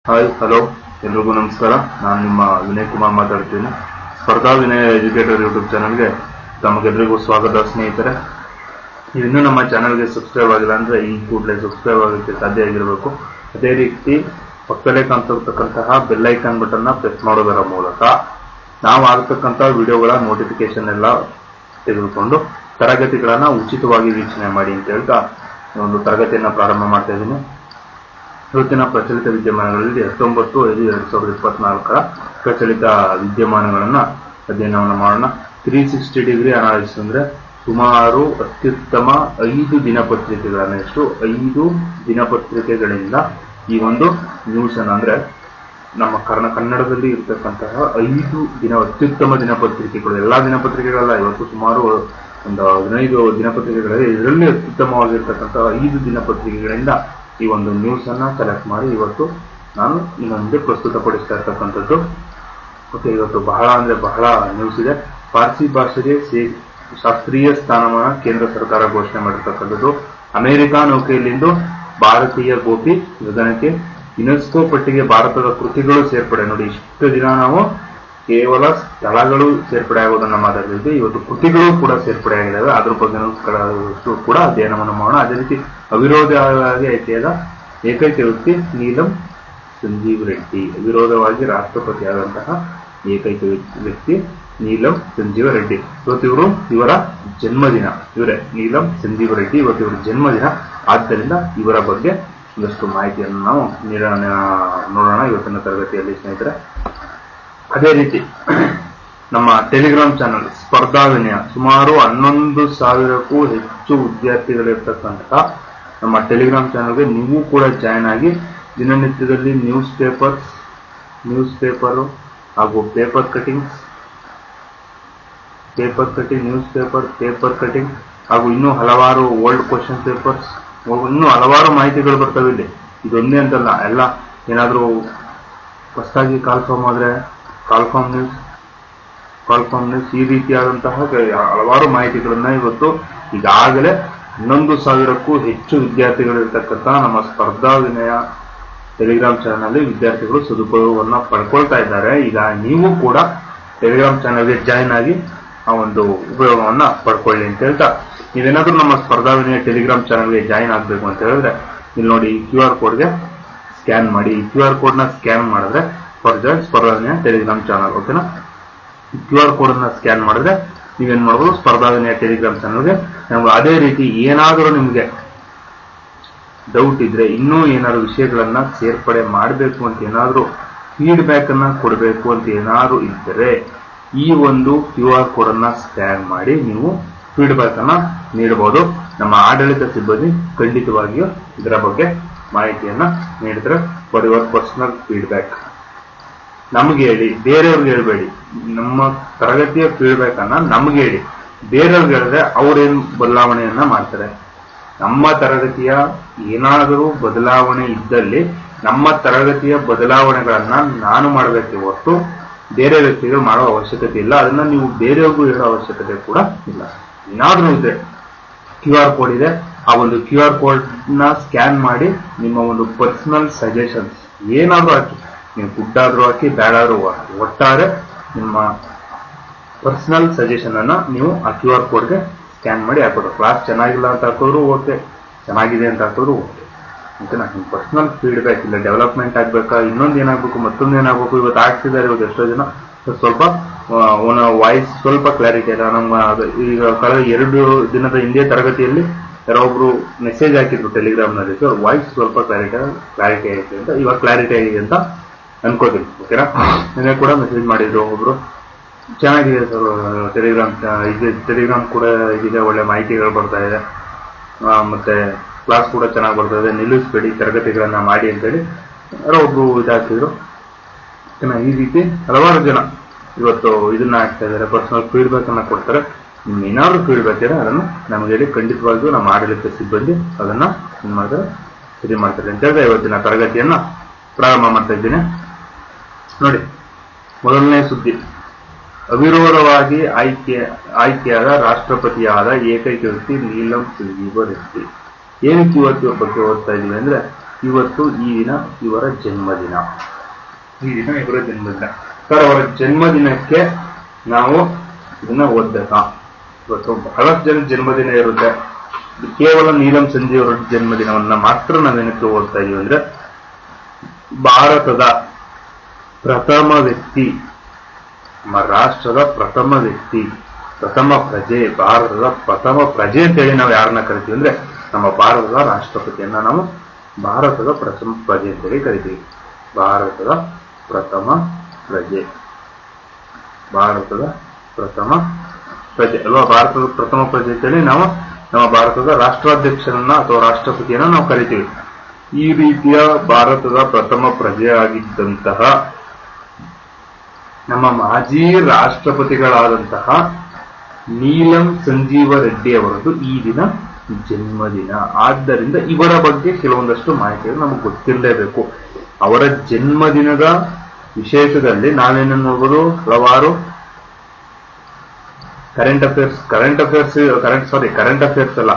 Hi hello ಎಲ್ರಿಗೂ ನಮಸ್ಕಾರ. ನಾನು ನಿಮ್ಮ ವಿನಯ್ ಕುಮಾರ್ ಮಾತಾಡ್ತೀನಿ. ಸ್ಪರ್ಧಾ ವಿನಯ ಎಜುಕೇಟರ್ ಯೂಟ್ಯೂಬ್ ಚಾನಲ್ಗೆ ತಮಗೆಲ್ಲರಿಗೂ ಸ್ವಾಗತ. ಸ್ನೇಹಿತರೆ, ನೀವು ಇನ್ನೂ ನಮ್ಮ ಚಾನಲ್ಗೆ ಸಬ್ಸ್ಕ್ರೈಬ್ ಆಗಿಲ್ಲ ಅಂದರೆ ಈ ಕೂಡಲೇ ಸಬ್ಸ್ಕ್ರೈಬ್ ಆಗೋಕ್ಕೆ ಸಾಧ್ಯ ಆಗಿರಬೇಕು. ಅದೇ ರೀತಿ ಪಕ್ಕದಲ್ಲೇ ಕಾಣ್ತಿರ್ತಕ್ಕಂತಹ ಬೆಲ್ಲೈಕನ್ ಬಟನ್ನ ಪ್ರೆಸ್ ಮಾಡೋದರ ಮೂಲಕ ನಾವು ಆಗ್ತಕ್ಕಂಥ ವಿಡಿಯೋಗಳ ನೋಟಿಫಿಕೇಶನ್ ಎಲ್ಲ ತೆಗೆದುಕೊಂಡು ತರಗತಿಗಳನ್ನು ಉಚಿತವಾಗಿ ವೀಕ್ಷಣೆ ಮಾಡಿ ಅಂತ ಹೇಳ್ತಾ ಒಂದು ತರಗತಿಯನ್ನು ಪ್ರಾರಂಭ ಮಾಡ್ತಾ ಇದ್ದೀನಿ. ಇವತ್ತಿನ ಪ್ರಚಲಿತ ವಿದ್ಯಮಾನಗಳಲ್ಲಿ 19/5/2024 ಪ್ರಚಲಿತ ವಿದ್ಯಮಾನಗಳನ್ನು ಅಧ್ಯಯನವನ್ನು ಮಾಡೋಣ. 360 ಡಿಗ್ರಿ ಅನಾಲಿಸಿಸ್ ಅಂದ್ರೆ ಸುಮಾರು ಅತ್ಯುತ್ತಮ 5 ದಿನಪತ್ರಿಕೆಗಳನ್ನ, 5 ದಿನಪತ್ರಿಕೆಗಳಿಂದ ಈ ಒಂದು ನ್ಯೂಸ್ ಅನ್ನ, ಅಂದ್ರೆ ನಮ್ಮ ಕನ್ನಡದಲ್ಲಿ ಇರತಕ್ಕಂತಹ 5 ಅತ್ಯುತ್ತಮ ದಿನಪತ್ರಿಕೆಗಳು, ಎಲ್ಲಾ ದಿನಪತ್ರಿಕೆಗಳಲ್ಲ, ಇವತ್ತು ಸುಮಾರು ಒಂದು 15 ದಿನಪತ್ರಿಕೆಗಳಿವೆ. ಇದರಲ್ಲಿ ಅತ್ಯುತ್ತಮವಾಗಿರ್ತಕ್ಕಂತಹ 5 ದಿನಪತ್ರಿಕೆಗಳಿಂದ ಈ ಒಂದು ನ್ಯೂಸ್ ಅನ್ನ ಸೆಲೆಕ್ಟ್ ಮಾಡಿ ಇವತ್ತು ನಾನು ನಿಮ್ಮ ಮುಂದೆ ಪ್ರಸ್ತುತಪಡಿಸ್ತಾ ಇರ್ತಕ್ಕಂಥದ್ದು. ಓಕೆ, ಇವತ್ತು ಬಹಳ ಅಂದ್ರೆ ಬಹಳ ನ್ಯೂಸ್ ಇದೆ. ಫಾರ್ಸಿ ಭಾಷೆಗೆ ಶಾಸ್ತ್ರೀಯ ಸ್ಥಾನಮಾನ ಕೇಂದ್ರ ಸರ್ಕಾರ ಘೋಷಣೆ ಮಾಡಿರ್ತಕ್ಕಂಥದ್ದು. ಅಮೆರಿಕ ನೌಕೆಯಲ್ಲಿಂದು ಭಾರತೀಯ ಗೋಪಿ ಗಗನಕ್ಕೆ. ಯುನೆಸ್ಕೋ ಪಟ್ಟಿಗೆ ಭಾರತದ ಕೃತಿಗಳು ಸೇರ್ಪಡೆ. ನೋಡಿ, ಇಷ್ಟು ದಿನ ನಾವು ಕೇವಲ ಸ್ಥಳಗಳು ಸೇರ್ಪಡೆ ಆಗೋದನ್ನ ಮಾತಾಡ್ತಿದ್ವಿ, ಇವತ್ತು ಕೃತಿಗಳು ಕೂಡ ಸೇರ್ಪಡೆ ಆಗಿದ್ದಾವೆ. ಅದ್ರ ಬಗ್ಗೆ ಕೂಡ ಅಧ್ಯಯನವನ್ನು ಮಾಡೋಣ. ಅದೇ ರೀತಿ ಅವಿರೋಧವಾಗಿ ಆಯ್ಕೆಯಾದ ಏಕೈಕ ವ್ಯಕ್ತಿ ನೀಲಂ ಸಂಜೀವ್ ರೆಡ್ಡಿ. ಅವಿರೋಧವಾಗಿ ರಾಷ್ಟ್ರಪತಿಯಾದಂತಹ ಏಕೈಕ ವ್ಯಕ್ತಿ ನೀಲಂ ಸಂಜೀವ ರೆಡ್ಡಿ. ಇವರ ಜನ್ಮದಿನ. ಇವರೇ ನೀಲಂ ಸಂಜೀವ ರೆಡ್ಡಿ, ಇವತ್ತು ಇವರ ಜನ್ಮದಿನ. ಆದ್ದರಿಂದ ಇವರ ಬಗ್ಗೆ ಒಂದಷ್ಟು ಮಾಹಿತಿಯನ್ನು ನಾವು ನೋಡೋಣ ಇವತ್ತಿನ ತರಗತಿಯಲ್ಲಿ ಸ್ನೇಹಿತರೆ. ಅದೇ ರೀತಿ ನಮ್ಮ ಟೆಲಿಗ್ರಾಮ್ ಚಾನಲ್ ಸ್ಪರ್ಧಾ ವಿನಯ, ಸುಮಾರು 11,000ಕ್ಕೂ ಹೆಚ್ಚು ವಿದ್ಯಾರ್ಥಿಗಳಿರ್ತಕ್ಕಂತಹ ನಮ್ಮ ಟೆಲಿಗ್ರಾಮ್ ಚಾನಲ್ಗೆ ನೀವು ಕೂಡ ಜಾಯ್ನ್ ಆಗಿ ದಿನನಿತ್ಯದಲ್ಲಿ ನ್ಯೂಸ್ ಪೇಪರ್ ಹಾಗೂ ಪೇಪರ್ ಕಟಿಂಗ್ ಹಾಗೂ ಇನ್ನೂ ಹಲವಾರು ಓಲ್ಡ್ ಕ್ವಶನ್ ಪೇಪರ್ಸ್, ಇನ್ನೂ ಹಲವಾರು ಮಾಹಿತಿಗಳು ಬರ್ತವೆ ಇಲ್ಲಿ. ಇದೊಂದೇ ಅಂತಲ್ಲ, ಎಲ್ಲ ಏನಾದರೂ ಹೊಸದಾಗಿ ಕಾಲ್ಫಾರ್ಮ್ ಆದ್ರೆ ಕಾಲ್ಫಾರ್ಮ್ ನ್ಯೂಸ್ ಈ ರೀತಿಯಾದಂತಹ ಹಲವಾರು ಮಾಹಿತಿಗಳನ್ನ ಇವತ್ತು ಈಗಾಗಲೇ 11,000ಕ್ಕೂ ಹೆಚ್ಚು ವಿದ್ಯಾರ್ಥಿಗಳಿರ್ತಕ್ಕಂಥ ನಮ್ಮ ಸ್ಪರ್ಧಾ ವಿನಯ ಟೆಲಿಗ್ರಾಮ್ ಚಾನಲ್ ವಿದ್ಯಾರ್ಥಿಗಳು ಸದುಪಯೋಗವನ್ನ ಪಡ್ಕೊಳ್ತಾ ಇದ್ದಾರೆ. ಈಗ ನೀವು ಕೂಡ ಟೆಲಿಗ್ರಾಮ್ ಚಾನಲ್ಗೆ ಜಾಯ್ನ್ ಆಗಿ ಆ ಒಂದು ಉಪಯೋಗವನ್ನ ಪಡ್ಕೊಳ್ಳಿ ಅಂತ ಹೇಳ್ತಾ, ನೀವೇನಾದ್ರೂ ನಮ್ಮ ಸ್ಪರ್ಧಾ ವಿನಯ ಟೆಲಿಗ್ರಾಮ್ ಚಾನಲ್ಗೆ ಜಾಯ್ನ್ ಆಗ್ಬೇಕು ಅಂತ ಹೇಳಿದ್ರೆ ಇಲ್ಲಿ ನೋಡಿ, QR ಕೋಡ್ಗೆ ಸ್ಕ್ಯಾನ್ ಮಾಡಿ. ಈ QR ಕೋಡ್ನ ಸ್ಕ್ಯಾನ್ ಮಾಡಿದ್ರೆ ಸ್ಪರ್ಧಾ ವಿನಯ ಟೆಲಿಗ್ರಾಮ್ ಚಾನಲ್, ಓಕೆನಾ? QR ಕೋಡ್ ಅನ್ನ ಸ್ಕ್ಯಾನ್ ಮಾಡಿದ್ರೆ ನೀವೇನ್ ಮಾಡ್ಬೋದು, ಸ್ಪರ್ಧಾ ವಿನಯ ಟೆಲಿಗ್ರಾಮ್ ಚಾನಲ್ಗೆ. ಅದೇ ರೀತಿ ಏನಾದರೂ ನಿಮ್ಗೆ ಡೌಟ್ ಇದ್ರೆ, ಇನ್ನೂ ಏನಾದ್ರು ವಿಷಯಗಳನ್ನ ಸೇರ್ಪಡೆ ಮಾಡಬೇಕು ಅಂತ ಏನಾದ್ರು ಫೀಡ್ಬ್ಯಾಕ್ ಅನ್ನ ಕೊಡಬೇಕು ಅಂತ ಏನಾದ್ರು ಇದ್ದರೆ ಈ ಒಂದು QR ಕೋಡ್ ಅನ್ನ ಸ್ಕ್ಯಾನ್ ಮಾಡಿ ನೀವು ಫೀಡ್ಬ್ಯಾಕ್ ಅನ್ನ ನೀಡಬಹುದು. ನಮ್ಮ ಆಡಳಿತ ಸಿಬ್ಬಂದಿ ಖಂಡಿತವಾಗಿಯೂ ಇದರ ಬಗ್ಗೆ ಮಾಹಿತಿಯನ್ನ ನೀಡಿದ್ರೆ, ಫಾರ್ ಯುವರ್ ಪರ್ಸನಲ್ ಫೀಡ್ಬ್ಯಾಕ್ ನಮ್ಗೆ ಹೇಳಿ, ಬೇರೆಯವ್ರಿಗೆ ಹೇಳ್ಬೇಡಿ. ನಮ್ಮ ತರಗತಿಯ ಫೀಡ್ಬ್ಯಾಕ್ ಅನ್ನ ನಮ್ಗೆ ಹೇಳಿ, ಬೇರೆಯವ್ರಿಗೆ ಹೇಳಿದ್ರೆ ಅವ್ರೇನ್ ಬದಲಾವಣೆಯನ್ನ ಮಾಡ್ತಾರೆ. ನಮ್ಮ ತರಗತಿಯ ಏನಾದರೂ ಬದಲಾವಣೆ ಇದ್ದಲ್ಲಿ ನಮ್ಮ ತರಗತಿಯ ಬದಲಾವಣೆಗಳನ್ನ ನಾನು ಮಾಡಬೇಕೆ ಹೊರತು ಬೇರೆ ವ್ಯಕ್ತಿಗಳು ಮಾಡೋ ಅವಶ್ಯಕತೆ ಇಲ್ಲ. ಅದನ್ನ ನೀವು ಬೇರೆಯವ್ರಿಗೂ ಹೇಳೋ ಅವಶ್ಯಕತೆ ಕೂಡ ಇಲ್ಲ. ಏನಾದ್ರೂ ಇದೆ, QR ಕೋಡ್ ಇದೆ, ಆ ಒಂದು QR ಕೋಡ್ ನ ಸ್ಕ್ಯಾನ್ ಮಾಡಿ ನಿಮ್ಮ ಒಂದು ಪರ್ಸನಲ್ ಸಜೆಷನ್ಸ್ ಏನಾದ್ರೂ ಹಾಕಿ, ನೀವು ಗುಡ್ಡಾದ್ರೂ ಹಾಕಿ, ಬ್ಯಾಡಾದ್ರೂ ಹಾಕಿ, ಒಟ್ಟಾರೆ ನಿಮ್ಮ ಪರ್ಸನಲ್ ಸಜೆಷನ್ ಅನ್ನ ನೀವು ಆ QR ಕೋಡ್ಗೆ ಸ್ಕ್ಯಾನ್ ಮಾಡಿ ಹಾಕೋದು. ಕ್ಲಾಸ್ ಚೆನ್ನಾಗಿಲ್ಲ ಅಂತ ಹಾಕೋದ್ರು ಓಕೆ, ಚೆನ್ನಾಗಿದೆ ಅಂತ ಹಾಕೋದ್ರು ಓಕೆ, ಓಕೆನಾ? ನಿಮ್ಮ ಪರ್ಸನಲ್ ಫೀಡ್ಬ್ಯಾಕ್. ಇಲ್ಲ ಡೆವಲಪ್ಮೆಂಟ್ ಆಗ್ಬೇಕಾ, ಇನ್ನೊಂದು ಏನಾಗಬೇಕು, ಮತ್ತೊಂದು ಏನಾಗಬೇಕು, ಇವತ್ತು ಆಗ್ತಿದ್ದಾರೆ. ಇವತ್ತು ಎಷ್ಟೋ ಜನ ಸ್ವಲ್ಪ ವಾಯ್ಸ್ ಸ್ವಲ್ಪ ಕ್ಲಾರಿಟಿ ಇಲ್ಲ. ನಮ್ಮ ಈಗ ಕಳೆದ 2 ದಿನದ ಹಿಂದೆ ತರಗತಿಯಲ್ಲಿ ಯಾರೊಬ್ರು ಮೆಸೇಜ್ ಹಾಕಿದ್ರು ಟೆಲಿಗ್ರಾಮ್ ನಲ್ಲಿ, ಅವ್ರ ವಾಯ್ಸ್ ಸ್ವಲ್ಪ ಕ್ಲಾರಿಟಿ ಆಗಿದೆ ಅಂತ, ಇವಾಗ ಕ್ಲಾರಿಟಿ ಆಗಿದೆ ಅಂತ ಅನ್ಕೋತೀನಿ, ಓಕೆನಾ? ನಿನ್ನೆ ಕೂಡ ಮೆಸೇಜ್ ಮಾಡಿದ್ರು ಒಬ್ರು, ಚೆನ್ನಾಗಿದೆ ಸರ್ ಟೆಲಿಗ್ರಾಮ್ ಕೂಡ ಇದಿದೆ, ಒಳ್ಳೆ ಮಾಹಿತಿಗಳು ಬರ್ತಾ ಇದೆ, ಮತ್ತೆ ಕ್ಲಾಸ್ ಕೂಡ ಚೆನ್ನಾಗಿ ಬರ್ತಾ ಇದೆ, ನಿಲ್ಲಿಸ್ಬೇಡಿ, ತರಗತಿಗಳನ್ನ ಮಾಡಿ ಅಂತೇಳಿ ಯಾರೋ ಒಬ್ರು ಇದಾಗ್ತಿದ್ರು. ಈ ರೀತಿ ಹಲವಾರು ಜನ ಇವತ್ತು ಇದನ್ನ ಆಗ್ತಾ ಇದ್ದಾರೆ, ಪರ್ಸನಲ್ ಫೀಡ್ಬ್ಯಾಕ್ ಅನ್ನ ಕೊಡ್ತಾರೆ. ನಿಮ್ಗೆ ಏನಾದ್ರು ಫೀಡ್ಬ್ಯಾಕ್ ಇದೆ ಅದನ್ನು ನಮಗೆ ಹೇಳಿ, ಖಂಡಿತವಾಗಿಯೂ ನಮ್ಮ ಆಡಳಿತ ಸಿಬ್ಬಂದಿ ಅದನ್ನ ಏನ್ ಮಾಡ್ತಾರೆ, ಸರಿ ಮಾಡ್ತಾರೆ ಅಂತ ಹೇಳಿದ್ರೆ ಇವತ್ತಿನ ತರಗತಿಯನ್ನ ಪ್ರಾರಂಭ ಮಾಡ್ತಾ ಇದ್ದೀನಿ. ನೋಡಿ, ಮೊದಲನೇ ಸುದ್ದಿ, ಅವಿರೋಧವಾಗಿ ಆಯ್ಕೆಯಾದ ರಾಷ್ಟ್ರಪತಿಯಾದ ಏಕೈಕ ವ್ಯಕ್ತಿ ನೀಲಂ ಸಂಜೀವ ರೆಡ್ಡಿ. ಏನಕ್ಕೆ ಇವತ್ತು ಬಗ್ಗೆ ಓದ್ತಾ ಇದೀವಿ ಅಂದ್ರೆ, ಇವತ್ತು ಈ ದಿನ ಇವರ ಜನ್ಮದಿನ. ಈ ದಿನ ಇವರ ಜನ್ಮದಿನ. ಸರ್, ಅವರ ಜನ್ಮದಿನಕ್ಕೆ ನಾವು ಇದನ್ನ ಓದ್ಬೇಕಾ? ಇವತ್ತು ಬಹಳಷ್ಟು ಜನ ಜನ್ಮದಿನ ಇರುತ್ತೆ. ಕೇವಲ ನೀಲಂ ಸಂಜೀವ್ ಅವರ ಜನ್ಮದಿನವನ್ನ ಮಾತ್ರ ನಾವೇನಕ್ಕೆ ಓದ್ತಾ ಇದೀವಿ ಅಂದ್ರೆ, ಭಾರತದ ಪ್ರಥಮ ವ್ಯಕ್ತಿ, ನಮ್ಮ ರಾಷ್ಟ್ರದ ಪ್ರಥಮ ವ್ಯಕ್ತಿ, ಪ್ರಥಮ ಪ್ರಜೆ, ಭಾರತದ ಪ್ರಥಮ ಪ್ರಜೆ ಅಂತೇಳಿ ನಾವು ಯಾರನ್ನ ಕರಿತೀವಿ ಅಂದ್ರೆ ನಮ್ಮ ಭಾರತದ ರಾಷ್ಟ್ರಪತಿಯನ್ನ ನಾವು ಭಾರತದ ಪ್ರಥಮ ಪ್ರಜೆ ಅಂತೇಳಿ ಕರಿತೀವಿ. ಭಾರತದ ಪ್ರಥಮ ಪ್ರಜೆ, ಭಾರತದ ಪ್ರಥಮ ಪ್ರಜೆ ಅಲ್ವಾ? ಭಾರತದ ಪ್ರಥಮ ಪ್ರಜೆ ಅಂತೇಳಿ ನಾವು ನಮ್ಮ ಭಾರತದ ರಾಷ್ಟ್ರಾಧ್ಯಕ್ಷರನ್ನ ಅಥವಾ ರಾಷ್ಟ್ರಪತಿಯನ್ನ ನಾವು ಕರಿತೀವಿ. ಈ ರೀತಿಯ ಭಾರತದ ಪ್ರಥಮ ಪ್ರಜೆಯಾಗಿದ್ದಂತಹ ನಮ್ಮ ಮಾಜಿ ರಾಷ್ಟ್ರಪತಿಗಳಾದಂತಹ ನೀಲಂ ಸಂಜೀವ ರೆಡ್ಡಿ ಅವರದ್ದು ಈ ದಿನ ಜನ್ಮದಿನ. ಆದ್ದರಿಂದ ಇವರ ಬಗ್ಗೆ ಕೆಲವೊಂದಷ್ಟು ಮಾಹಿತಿಗಳು ನಮಗೆ ಗೊತ್ತಿರಲೇಬೇಕು. ಅವರ ಜನ್ಮದಿನದ ವಿಶೇಷದಲ್ಲಿ ನಾವೇನನ್ನು ನೋಡ್ಬೋದು, ಹಲವಾರು ಕರೆಂಟ್ ಅಫೇರ್ಸ್ ಅಲ್ಲ,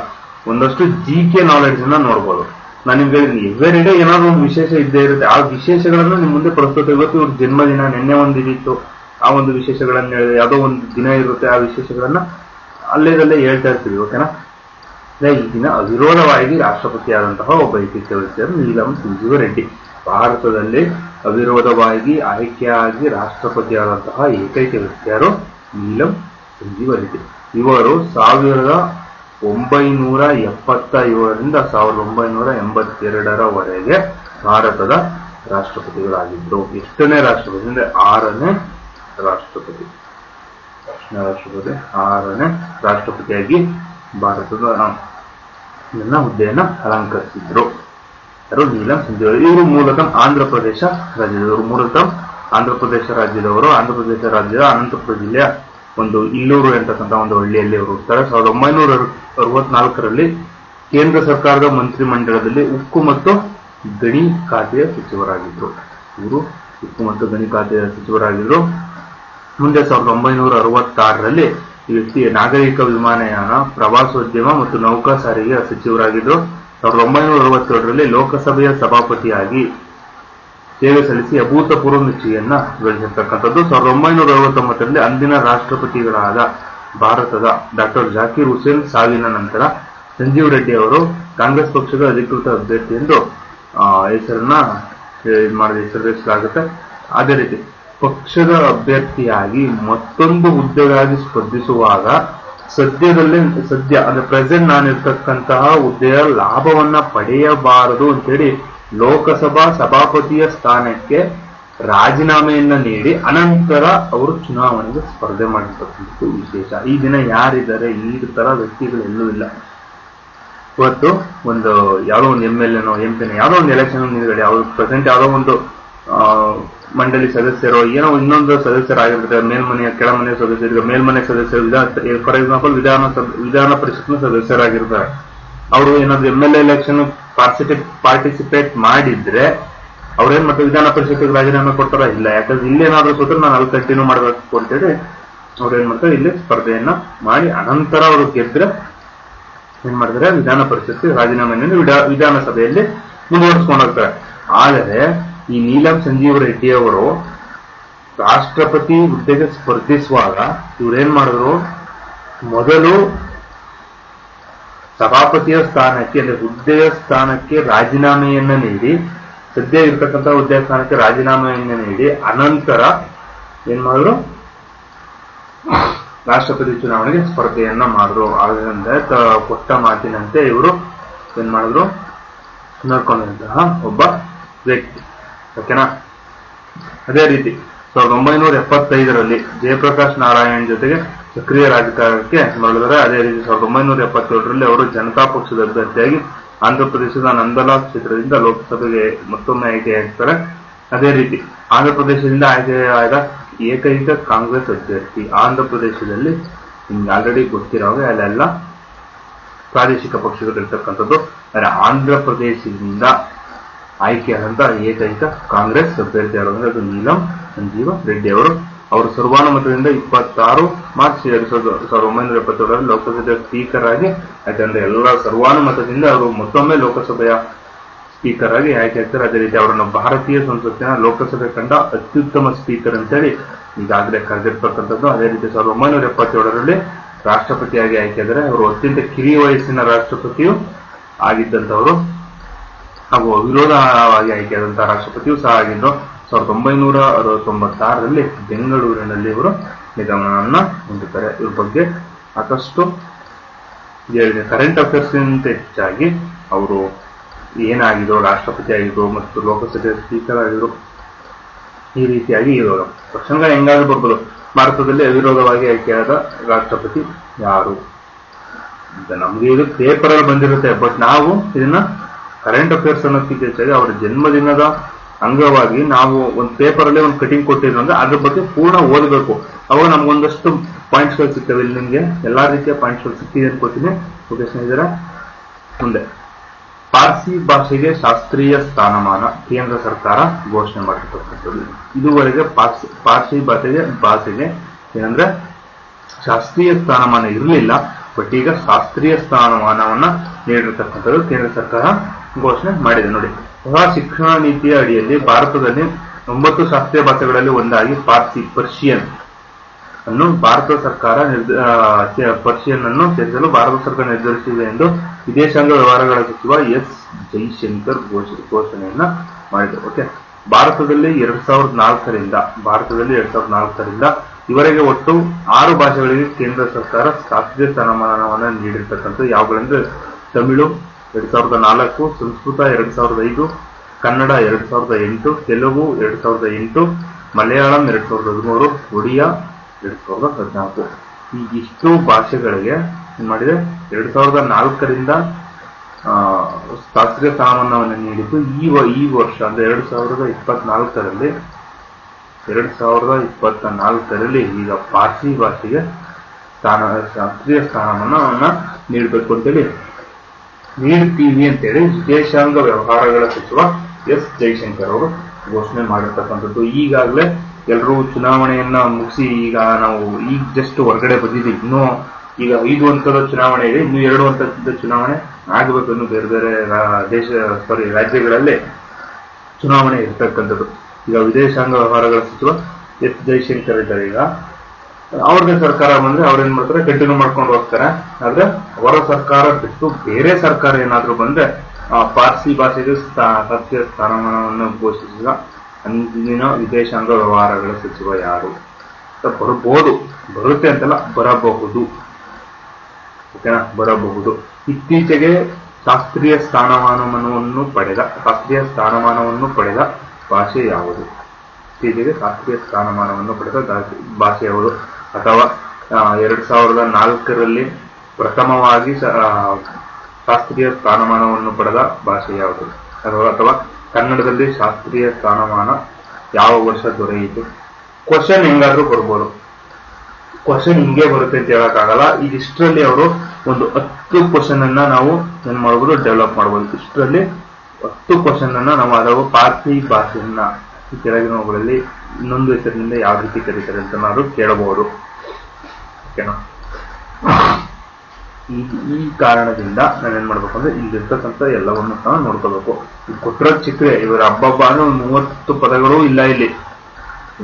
ಒಂದಷ್ಟು GK ನಾಲೆಡ್ಜ್ ಅನ್ನ ನೋಡ್ಬೋದು. ನಾನು ನಿಮ್ಗೆ ಎವ್ರಿ ಡೇ ಏನಾದ್ರು ಒಂದು ವಿಶೇಷ ಇದ್ದೇ ಇರುತ್ತೆ. ಆ ವಿಶೇಷಗಳನ್ನ ನಿಮ್ ಮುಂದೆ ಪ್ರಸ್ತುತ. ಇವತ್ತು ಇವ್ರ ಜನ್ಮದಿನ, ನಿನ್ನೆ ಒಂದಿತ್ತು, ಆ ಒಂದು ವಿಶೇಷಗಳನ್ನ ಹೇಳಿದೆ. ಯಾವುದೋ ಒಂದು ದಿನ ಇರುತ್ತೆ, ಆ ವಿಶೇಷಗಳನ್ನ ಅಲ್ಲೇದಲ್ಲೇ ಹೇಳ್ತಾ ಇರ್ತೀವಿ. ಓಕೆನಾ? ಈ ದಿನ ಅವಿರೋಧವಾಗಿ ರಾಷ್ಟ್ರಪತಿಯಾದಂತಹ ಒಬ್ಬ ಏಕೈಕ ವ್ಯಕ್ತಿಯಾದ ನೀಲಂ ಸಂಜೀವ ರೆಡ್ಡಿ. ಭಾರತದಲ್ಲಿ ಅವಿರೋಧವಾಗಿ ಆಯ್ಕೆಯಾಗಿ ರಾಷ್ಟ್ರಪತಿಯಾದಂತಹ ಏಕೈಕ ವ್ಯಕ್ತಿಯಾರು ನೀಲಂ ಸಂಜೀವ ರೆಡ್ಡಿ. ಇವರು 1977ರಿಂದ 1982ರವರೆಗೆ ಭಾರತದ ರಾಷ್ಟ್ರಪತಿಗಳಾಗಿದ್ದರು. ಎಷ್ಟನೇ ರಾಷ್ಟ್ರಪತಿ ಅಂದ್ರೆ 6ನೇ ರಾಷ್ಟ್ರಪತಿ. 6ನೇ ರಾಷ್ಟ್ರಪತಿಯಾಗಿ ಭಾರತದ ಹುದ್ದೆಯನ್ನ ಅಲಂಕರಿಸಿದ್ರು. ಯಾರು? ನೀಲಂ ಸಂಜೀವ. ಇವರು ಮೂಲತಃ ಆಂಧ್ರಪ್ರದೇಶ ರಾಜ್ಯದವರು. ಆಂಧ್ರಪ್ರದೇಶ ರಾಜ್ಯದ ಅನಂತಪುರ ಜಿಲ್ಲೆಯ ಒಂದು ಇಲ್ಲೂರು ಅಂತಕ್ಕಂಥ ಒಂದು ಹಳ್ಳಿಯಲ್ಲಿ ಅವರು ಇರ್ತಾರೆ. 1964ರಲ್ಲಿ ಕೇಂದ್ರ ಸರ್ಕಾರದ ಮಂತ್ರಿ ಮಂಡಲದಲ್ಲಿ ಉಕ್ಕು ಮತ್ತು ಗಣಿ ಖಾತೆಯ ಸಚಿವರಾಗಿದ್ರು. ಇವರು ಉಕ್ಕು ಮತ್ತು ಗಣಿ ಖಾತೆಯ ಸಚಿವರಾಗಿದ್ರು. ಮುಂದೆ 1966ರಲ್ಲಿ ಈ ವ್ಯಕ್ತಿ ನಾಗರಿಕ ವಿಮಾನಯಾನ, ಪ್ರವಾಸೋದ್ಯಮ ಮತ್ತು ನೌಕಾ ಸಾರಿಗೆ ಸಚಿವರಾಗಿದ್ರು. 1967ರಲ್ಲಿ ಲೋಕಸಭೆಯ ಸಭಾಪತಿಯಾಗಿ ಸೇವೆ ಸಲ್ಲಿಸಿ ಅಭೂತಪೂರ್ವ ಮೆಚ್ಚುಗೆಯನ್ನ ಗಳಿಸಿರ್ತಕ್ಕಂಥದ್ದು. 1969ರಲ್ಲಿ ಅಂದಿನ ರಾಷ್ಟ್ರಪತಿಗಳಾದ ಭಾರತದ ಡಾಕ್ಟರ್ ಜಾಕಿರ್ ಹುಸೇನ್ ಸಾವಿನ ನಂತರ ಸಂಜೀವ್ ರೆಡ್ಡಿ ಅವರು ಕಾಂಗ್ರೆಸ್ ಪಕ್ಷದ ಅಧಿಕೃತ ಅಭ್ಯರ್ಥಿ ಎಂದು ಹೆಸರನ್ನ ಹೆಸರಿಸಲಾಗುತ್ತೆ. ಅದೇ ರೀತಿ ಪಕ್ಷದ ಅಭ್ಯರ್ಥಿಯಾಗಿ ಮತ್ತೊಂದು ಹುದ್ದೆಗಾಗಿ ಸ್ಪರ್ಧಿಸುವಾಗ ಸದ್ಯ ಅಂದ್ರೆ ಪ್ರೆಸೆಂಟ್ ನಾನಿರ್ತಕ್ಕಂತಹ ಹುದ್ದೆಯ ಲಾಭವನ್ನ ಪಡೆಯಬಾರದು ಅಂತೇಳಿ ಲೋಕಸಭಾ ಸಭಾಪತಿಯ ಸ್ಥಾನಕ್ಕೆ ರಾಜೀನಾಮೆಯನ್ನ ನೀಡಿ ಅನಂತರ ಅವರು ಚುನಾವಣೆಗೆ ಸ್ಪರ್ಧೆ ಮಾಡಿರ್ತಕ್ಕಂಥದ್ದು ವಿಶೇಷ. ಈ ದಿನ ಯಾರಿದ್ದಾರೆ, ಈ ತರ ವ್ಯಕ್ತಿಗಳು ಎಲ್ಲೂ ಇಲ್ಲ. ಇವತ್ತು ಒಂದು ಯಾವುದೋ ಒಂದು MLA ನೋ MP ಯಾವುದೋ ಒಂದು ಎಲೆಕ್ಷನ್ ನಿಂತ್ಕೊಳ್ಳಿ, ಅವ್ರು ಪ್ರೆಸೆಂಟ್ ಯಾವುದೋ ಒಂದು ಮಂಡಳಿ ಸದಸ್ಯರು ಏನೋ ಇನ್ನೊಂದು ಸದಸ್ಯರಾಗಿರ್ತಾರೆ. ಮೇಲ್ಮನೆಯ ಕೆಳಮನೆಯ ಸದಸ್ಯರು, ಮೇಲ್ಮನೆ ಸದಸ್ಯರು, ಫಾರ್ ಎಕ್ಸಾಂಪಲ್ ವಿಧಾನ ಪರಿಷತ್ನ ಸದಸ್ಯರಾಗಿರ್ತಾರೆ. ಅವರು ಏನಾದ್ರು MLA ಎಲೆಕ್ಷನ್ ಪಾರ್ಟಿಸಿಪೇಟ್ ಮಾಡಿದ್ರೆ ಅವ್ರೇನ್ ಮಾಡ್ತಾರೆ, ವಿಧಾನ ಪರಿಷತ್ಗೆ ರಾಜೀನಾಮೆ ಕೊಡ್ತಾರ? ಇಲ್ಲ. ಯಾಕಂದ್ರೆ ಇಲ್ಲೇನಾದ್ರೂ ಸೋತ್ರ ನಾನು ಅಲ್ಲಿ ಕಂಟಿನ್ಯೂ ಮಾಡ್ಬೇಕು ಅಂತೇಳಿ ಅವ್ರೇನ್ ಮಾಡ್ತಾರೆ, ಇಲ್ಲಿ ಸ್ಪರ್ಧೆಯನ್ನ ಮಾಡಿ ಅನಂತರ ಅವರು ಗೆದ್ರೆ ಏನ್ ಮಾಡ್ತಾರೆ, ವಿಧಾನ ಪರಿಷತ್ಗೆ ರಾಜೀನಾಮೆಯನ್ನು ವಿಧಾನಸಭೆಯಲ್ಲಿ ಮುಂದುವರಿಸ್ಕೊಂಡು ಹೋಗ್ತಾರೆ. ಆದರೆ ಈ ನೀಲಂ ಸಂಜೀವ ರೆಡ್ಡಿ ಅವರು ರಾಷ್ಟ್ರಪತಿ ಹುದ್ದೆಗೆ ಸ್ಪರ್ಧಿಸುವಾಗ ಇವ್ರೇನ್ ಮಾಡಿದ್ರು, ಮೊದಲು ಸಭಾಪತಿಯ ಸ್ಥಾನಕ್ಕೆ ಅಂದ್ರೆ ಹುದ್ದೆಯ ಸ್ಥಾನಕ್ಕೆ ರಾಜೀನಾಮೆಯನ್ನ ನೀಡಿ, ಸದ್ಯ ಇರ್ತಕ್ಕಂಥ ಹುದ್ದೆಯ ಸ್ಥಾನಕ್ಕೆ ರಾಜೀನಾಮೆಯನ್ನ ನೀಡಿ ಅನಂತರ ಏನ್ ಮಾಡಿದ್ರು, ರಾಷ್ಟ್ರಪತಿ ಚುನಾವಣೆಗೆ ಸ್ಪರ್ಧೆಯನ್ನ ಮಾಡಿದ್ರು. ಆದ್ದರಿಂದ ಕೊಟ್ಟ ಮಾತಿನಂತೆ ಇವರು ಏನ್ ಮಾಡಿದ್ರು, ನಡ್ಕೊಂಡಂತಹ ಒಬ್ಬ ವ್ಯಕ್ತಿ. ಓಕೆನಾ? ಅದೇ ರೀತಿ 1975ರಲ್ಲಿ ಜಯಪ್ರಕಾಶ್ ನಾರಾಯಣ್ ಜೊತೆಗೆ ಸಕ್ರಿಯ ರಾಜಕಾರಣಕ್ಕೆ ಮರಳಿದರೆ. ಅದೇ ರೀತಿ 1977ರಲ್ಲಿ ಅವರು ಜನತಾ ಪಕ್ಷದ ಅಭ್ಯರ್ಥಿಯಾಗಿ ಆಂಧ್ರಪ್ರದೇಶದ ನಂದಲಾಲ್ ಕ್ಷೇತ್ರದಿಂದ ಲೋಕಸಭೆಗೆ ಮತ್ತೊಮ್ಮೆ ಆಯ್ಕೆಯಾಗ್ತಾರೆ. ಅದೇ ರೀತಿ ಆಂಧ್ರಪ್ರದೇಶದಿಂದ ಆಯ್ಕೆಯಾದ ಏಕೈಕ ಕಾಂಗ್ರೆಸ್ ಅಭ್ಯರ್ಥಿ. ಆಂಧ್ರಪ್ರದೇಶದಲ್ಲಿ ನಿಮ್ಗೆ ಆಲ್ರೆಡಿ ಗೊತ್ತಿರೋವಾಗ ಅಲ್ಲೆಲ್ಲ ಪ್ರಾದೇಶಿಕ ಪಕ್ಷಗಳು ಇರ್ತಕ್ಕಂಥದ್ದು. ಆದರೆ ಆಂಧ್ರಪ್ರದೇಶದಿಂದ ಆಯ್ಕೆಯಾದಂತ ಏಕೈಕ ಕಾಂಗ್ರೆಸ್ ಅಭ್ಯರ್ಥಿ ಯಾರು ಅಂದ್ರೆ ಅದು ನೀಲಂ ಸಂಜೀವ ರೆಡ್ಡಿ ಅವರು. ಅವರು ಸರ್ವಾನುಮತದಿಂದ 26 ಮಾರ್ಚ್ 1977ರಲ್ಲಿ ಲೋಕಸಭೆಯ ಸ್ಪೀಕರ್ ಆಗಿ, ಯಾಕಂದ್ರೆ ಎಲ್ಲ ಸರ್ವಾನುಮತದಿಂದ ಅವರು ಮತ್ತೊಮ್ಮೆ ಲೋಕಸಭೆಯ ಸ್ಪೀಕರ್ ಆಗಿ ಆಯ್ಕೆ ಆಗ್ತಾರೆ. ಅದೇ ರೀತಿ ಅವರನ್ನು ಭಾರತೀಯ ಸಂಸತ್ತಿನ ಲೋಕಸಭೆ ಕಂಡ ಅತ್ಯುತ್ತಮ ಸ್ಪೀಕರ್ ಅಂತೇಳಿ ಈಗಾಗಲೇ ಕರೆದಿರ್ತಕ್ಕಂಥದ್ದು. ಅದೇ ರೀತಿ 1977ರಲ್ಲಿ ರಾಷ್ಟ್ರಪತಿಯಾಗಿ ಆಯ್ಕೆಯಾದರೆ ಅವರು ಅತ್ಯಂತ ಕಿರಿಯ ವಯಸ್ಸಿನ ರಾಷ್ಟ್ರಪತಿಯು ಆಗಿದ್ದಂಥವರು ಹಾಗೂ ಅವಿರೋಧವಾಗಿ ಆಯ್ಕೆಯಾದಂತಹ ರಾಷ್ಟ್ರಪತಿಯೂ ಸಹ ಆಗಿದ್ದು. 1966ರಲ್ಲಿ ಬೆಂಗಳೂರಿನಲ್ಲಿ ಇವರು ನಿಧನವನ್ನ ಹೊಂದುತ್ತಾರೆ. ಇವ್ರ ಬಗ್ಗೆ ಸಾಕಷ್ಟು ಕರೆಂಟ್ ಅಫೇರ್ಸ್ ಗಿಂತ ಹೆಚ್ಚಾಗಿ ಅವರು ಏನಾಗಿದ್ರು, ರಾಷ್ಟ್ರಪತಿ ಆಗಿದ್ರು ಮತ್ತು ಲೋಕಸಭೆ ಸ್ಪೀಕರ್ ಆಗಿದ್ರು, ಈ ರೀತಿಯಾಗಿ ಇರೋರು ಕ್ವಶನ್ಗಳು ಹೆಂಗಾದ್ರೂ ಬರ್ಬೋದು. ಭಾರತದಲ್ಲಿ ಅವಿರೋಧವಾಗಿ ಆಯ್ಕೆಯಾದ ರಾಷ್ಟ್ರಪತಿ ಯಾರು? ನಮ್ಗೆ ಇದು ಪೇಪರ್ ಅಲ್ಲಿ ಬಂದಿರುತ್ತೆ, ಬಟ್ ನಾವು ಇದನ್ನ ಕರೆಂಟ್ ಅಫೇರ್ಸ್ ಅನ್ನೋದಕ್ಕಿಂತ ಹೆಚ್ಚಾಗಿ ಅವರ ಜನ್ಮದಿನದ ಅಂಗವಾಗಿ ನಾವು ಒಂದು ಪೇಪರ್ ಅಲ್ಲಿ ಒಂದು ಕಟಿಂಗ್ ಕೊಟ್ಟಿದ್ರು ಅಂದ್ರೆ ಅದ್ರ ಬಗ್ಗೆ ಪೂರ್ಣ ಓದಬೇಕು. ಅವಾಗ ನಮ್ಗೊಂದಷ್ಟು ಪಾಯಿಂಟ್ಸ್ ಗಳು ಸಿಗ್ತವೆ. ಇಲ್ಲಿ ನಿಮ್ಗೆ ಎಲ್ಲಾ ರೀತಿಯ ಪಾಯಿಂಟ್ಸ್ ಗಳು ಸಿಕ್ಕಿದೆ ಅನ್ಕೋತೀನಿ. ಓಕೆ ಸ್ನೇಹಿತರೆ, ಮುಂದೆ ಪಾರ್ಸಿ ಭಾಷೆಗೆ ಶಾಸ್ತ್ರೀಯ ಸ್ಥಾನಮಾನ ಕೇಂದ್ರ ಸರ್ಕಾರ ಘೋಷಣೆ ಮಾಡಿರ್ತಕ್ಕಂಥದ್ದು. ಇದುವರೆಗೆ ಪಾರ್ಸಿ ಭಾಷೆಗೆ ಏನಂದ್ರೆ ಶಾಸ್ತ್ರೀಯ ಸ್ಥಾನಮಾನ ಇರಲಿಲ್ಲ, ಬಟ್ ಈಗ ಶಾಸ್ತ್ರೀಯ ಸ್ಥಾನಮಾನವನ್ನ ನೀಡಿರ್ತಕ್ಕಂಥದ್ದು ಕೇಂದ್ರ ಸರ್ಕಾರ ಘೋಷಣೆ ಮಾಡಿದೆ. ನೋಡಿ, ಹೊಸ ಶಿಕ್ಷಣ ನೀತಿಯ ಅಡಿಯಲ್ಲಿ ಭಾರತದಲ್ಲಿ 9 ಶಾಸ್ತ್ರೀಯ ಭಾಷೆಗಳಲ್ಲಿ ಒಂದಾಗಿ ಪರ್ಷಿಯನ್ ಅನ್ನು ಭಾರತ ಸರ್ಕಾರ ಪರ್ಷಿಯನ್ ಅನ್ನು ಸೇರಿಸಲು ಭಾರತ ಸರ್ಕಾರ ನಿರ್ಧರಿಸಿದೆ ಎಂದು ವಿದೇಶಾಂಗ ವ್ಯವಹಾರಗಳ ಸಚಿವ ಎಸ್ ಜೈಶಂಕರ್ ಘೋಷಣೆಯನ್ನ ಮಾಡಿದರು. ಓಕೆ, ಭಾರತದಲ್ಲಿ 2004ರಿಂದ ಇವರೆಗೆ ಒಟ್ಟು 6 ಭಾಷೆಗಳಿಗೆ ಕೇಂದ್ರ ಸರ್ಕಾರ ಶಾಸ್ತ್ರೀಯ ಸ್ಥಾನಮಾನವನ್ನು ನೀಡಿರ್ತಕ್ಕಂಥ ಯಾವುಗಳೆಂದ್ರೆ ತಮಿಳು 2004, ಸಂಸ್ಕೃತ 2005, ಕನ್ನಡ 2008, ತೆಲುಗು 2008, ಮಲಯಾಳಂ 2013, ಒಡಿಯಾ 2014. ಈ ಇಷ್ಟು ಭಾಷೆಗಳಿಗೆ ಏನ್ ಮಾಡಿದೆ 2004ರಿಂದ ಶಾಸ್ತ್ರೀಯ ಸ್ಥಾನಮಾನವನ್ನು ನೀಡಿದ್ದು. ಈ ವರ್ಷ ಅಂದ್ರೆ 2024ರಲ್ಲಿ ಈಗ ಪಾರ್ಸಿ ಭಾಷೆಗೆ ಶಾಸ್ತ್ರೀಯ ಸ್ಥಾನಮಾನವನ್ನ ನೀಡಬೇಕು ಅಂತೇಳಿ ನೀಡ್ತೀವಿ ಅಂತೇಳಿ ವಿದೇಶಾಂಗ ವ್ಯವಹಾರಗಳ ಸಚಿವ ಎಸ್ ಜೈಶಂಕರ್ ಅವರು ಘೋಷಣೆ ಮಾಡಿರ್ತಕ್ಕಂಥದ್ದು. ಈಗಾಗಲೇ ಎಲ್ಲರೂ ಚುನಾವಣೆಯನ್ನ ಮುಗಿಸಿ ಈಗ ನಾವು ಈಗ ಜಸ್ಟ್ ಹೊರಗಡೆ ಬಂದಿದ್ದೀವಿ. ಇನ್ನೂ ಈಗ 5 ಹಂತದ ಚುನಾವಣೆ ಇದೆ, ಇನ್ನು 2 ಹಂತದ ಚುನಾವಣೆ ಆಗಬೇಕು. ಇನ್ನು ಬೇರೆ ಬೇರೆ ರಾಜ್ಯಗಳಲ್ಲಿ ಚುನಾವಣೆ ಇರ್ತಕ್ಕಂಥದ್ದು. ಈಗ ವಿದೇಶಾಂಗ ವ್ಯವಹಾರಗಳ ಸಚಿವ ಎಸ್ ಜೈಶಂಕರ್ ಇದ್ದಾರೆ. ಈಗ ಅವ್ರಿಗೆ ಸರ್ಕಾರ ಬಂದ್ರೆ ಅವ್ರೇನ್ ಮಾಡ್ತಾರೆ, ಕಂಟಿನ್ಯೂ ಮಾಡ್ಕೊಂಡು ಹೋಗ್ತಾರೆ. ಆದ್ರೆ ಅವರ ಸರ್ಕಾರ ಬಿಟ್ಟು ಬೇರೆ ಸರ್ಕಾರ ಏನಾದ್ರು ಬಂದ್ರೆ ಪಾರ್ಸಿ ಭಾಷೆಗೆ ಶಾಸ್ತ್ರೀಯ ಸ್ಥಾನಮಾನವನ್ನು ಘೋಷಿಸಿದ ಅಂದಿನ ವಿದೇಶಾಂಗ ವ್ಯವಹಾರಗಳ ಸಚಿವ ಯಾರು? ಬರಬಹುದು, ಬರುತ್ತೆ ಅಂತಲ್ಲ, ಬರಬಹುದು. ಓಕೆನಾ, ಬರಬಹುದು. ಇತ್ತೀಚೆಗೆ ಶಾಸ್ತ್ರೀಯ ಸ್ಥಾನಮಾನವನ್ನು ಪಡೆದ ಭಾಷೆ ಯಾವುದು? ಇತ್ತೀಚೆಗೆ ಶಾಸ್ತ್ರೀಯ ಸ್ಥಾನಮಾನವನ್ನು ಪಡೆದ ಭಾಷೆ ಯಾವುದು? ಅಥವಾ 2004ರಲ್ಲಿ ಪ್ರಥಮವಾಗಿ ಶಾಸ್ತ್ರೀಯ ಸ್ಥಾನಮಾನವನ್ನು ಪಡೆದ ಭಾಷೆ ಯಾವುದು? ಅಥವಾ ಕನ್ನಡದಲ್ಲಿ ಶಾಸ್ತ್ರೀಯ ಸ್ಥಾನಮಾನ ಯಾವ ವರ್ಷ ದೊರೆಯಿತು? ಕ್ವಶನ್ ಹೆಂಗಾದ್ರೂ ಬರ್ಬೋದು. ಕ್ವಶನ್ ಹಿಂಗೆ ಬರುತ್ತೆ ಅಂತ ಹೇಳಕ್ಕಾಗಲ್ಲ. ಇದಿಷ್ಟರಲ್ಲಿ ಅವರು ಒಂದು 10 ಕ್ವಶನ್ ಅನ್ನ ನಾವು ಏನ್ ಮಾಡ್ಬೋದು, ಡೆವಲಪ್ ಮಾಡ್ಬೋದು. ಇಷ್ಟರಲ್ಲಿ 10 ಕ್ವಶನ್ ಅನ್ನ ನಾವು ಅದಾವ ಪಾರ್ಸಿ ಭಾಷೆಯನ್ನ ಈ ಕೆಳಗಿನವುಗಳಲ್ಲಿ ಇನ್ನೊಂದು ಹೆಸರಿನಿಂದ ಯಾವ ರೀತಿ ಕರೀತಾರೆ ಅಂತ ನಾವು ಕೇಳಬಹುದು. ಓಕೆನಾ, ಈ ಕಾರಣದಿಂದ ನಾವೇನ್ ಮಾಡ್ಬೇಕು ಅಂದ್ರೆ ಇಲ್ಲಿರ್ತಕ್ಕಂಥ ಎಲ್ಲವನ್ನು ಸಹ ನೋಡ್ಕೋಬೇಕು. ಕೊಟ್ಟರ ಚಿಕ್ಕರೆ ಇವರ ಹಬ್ಬ 30 ಪದಗಳು ಇಲ್ಲ, ಇಲ್ಲಿ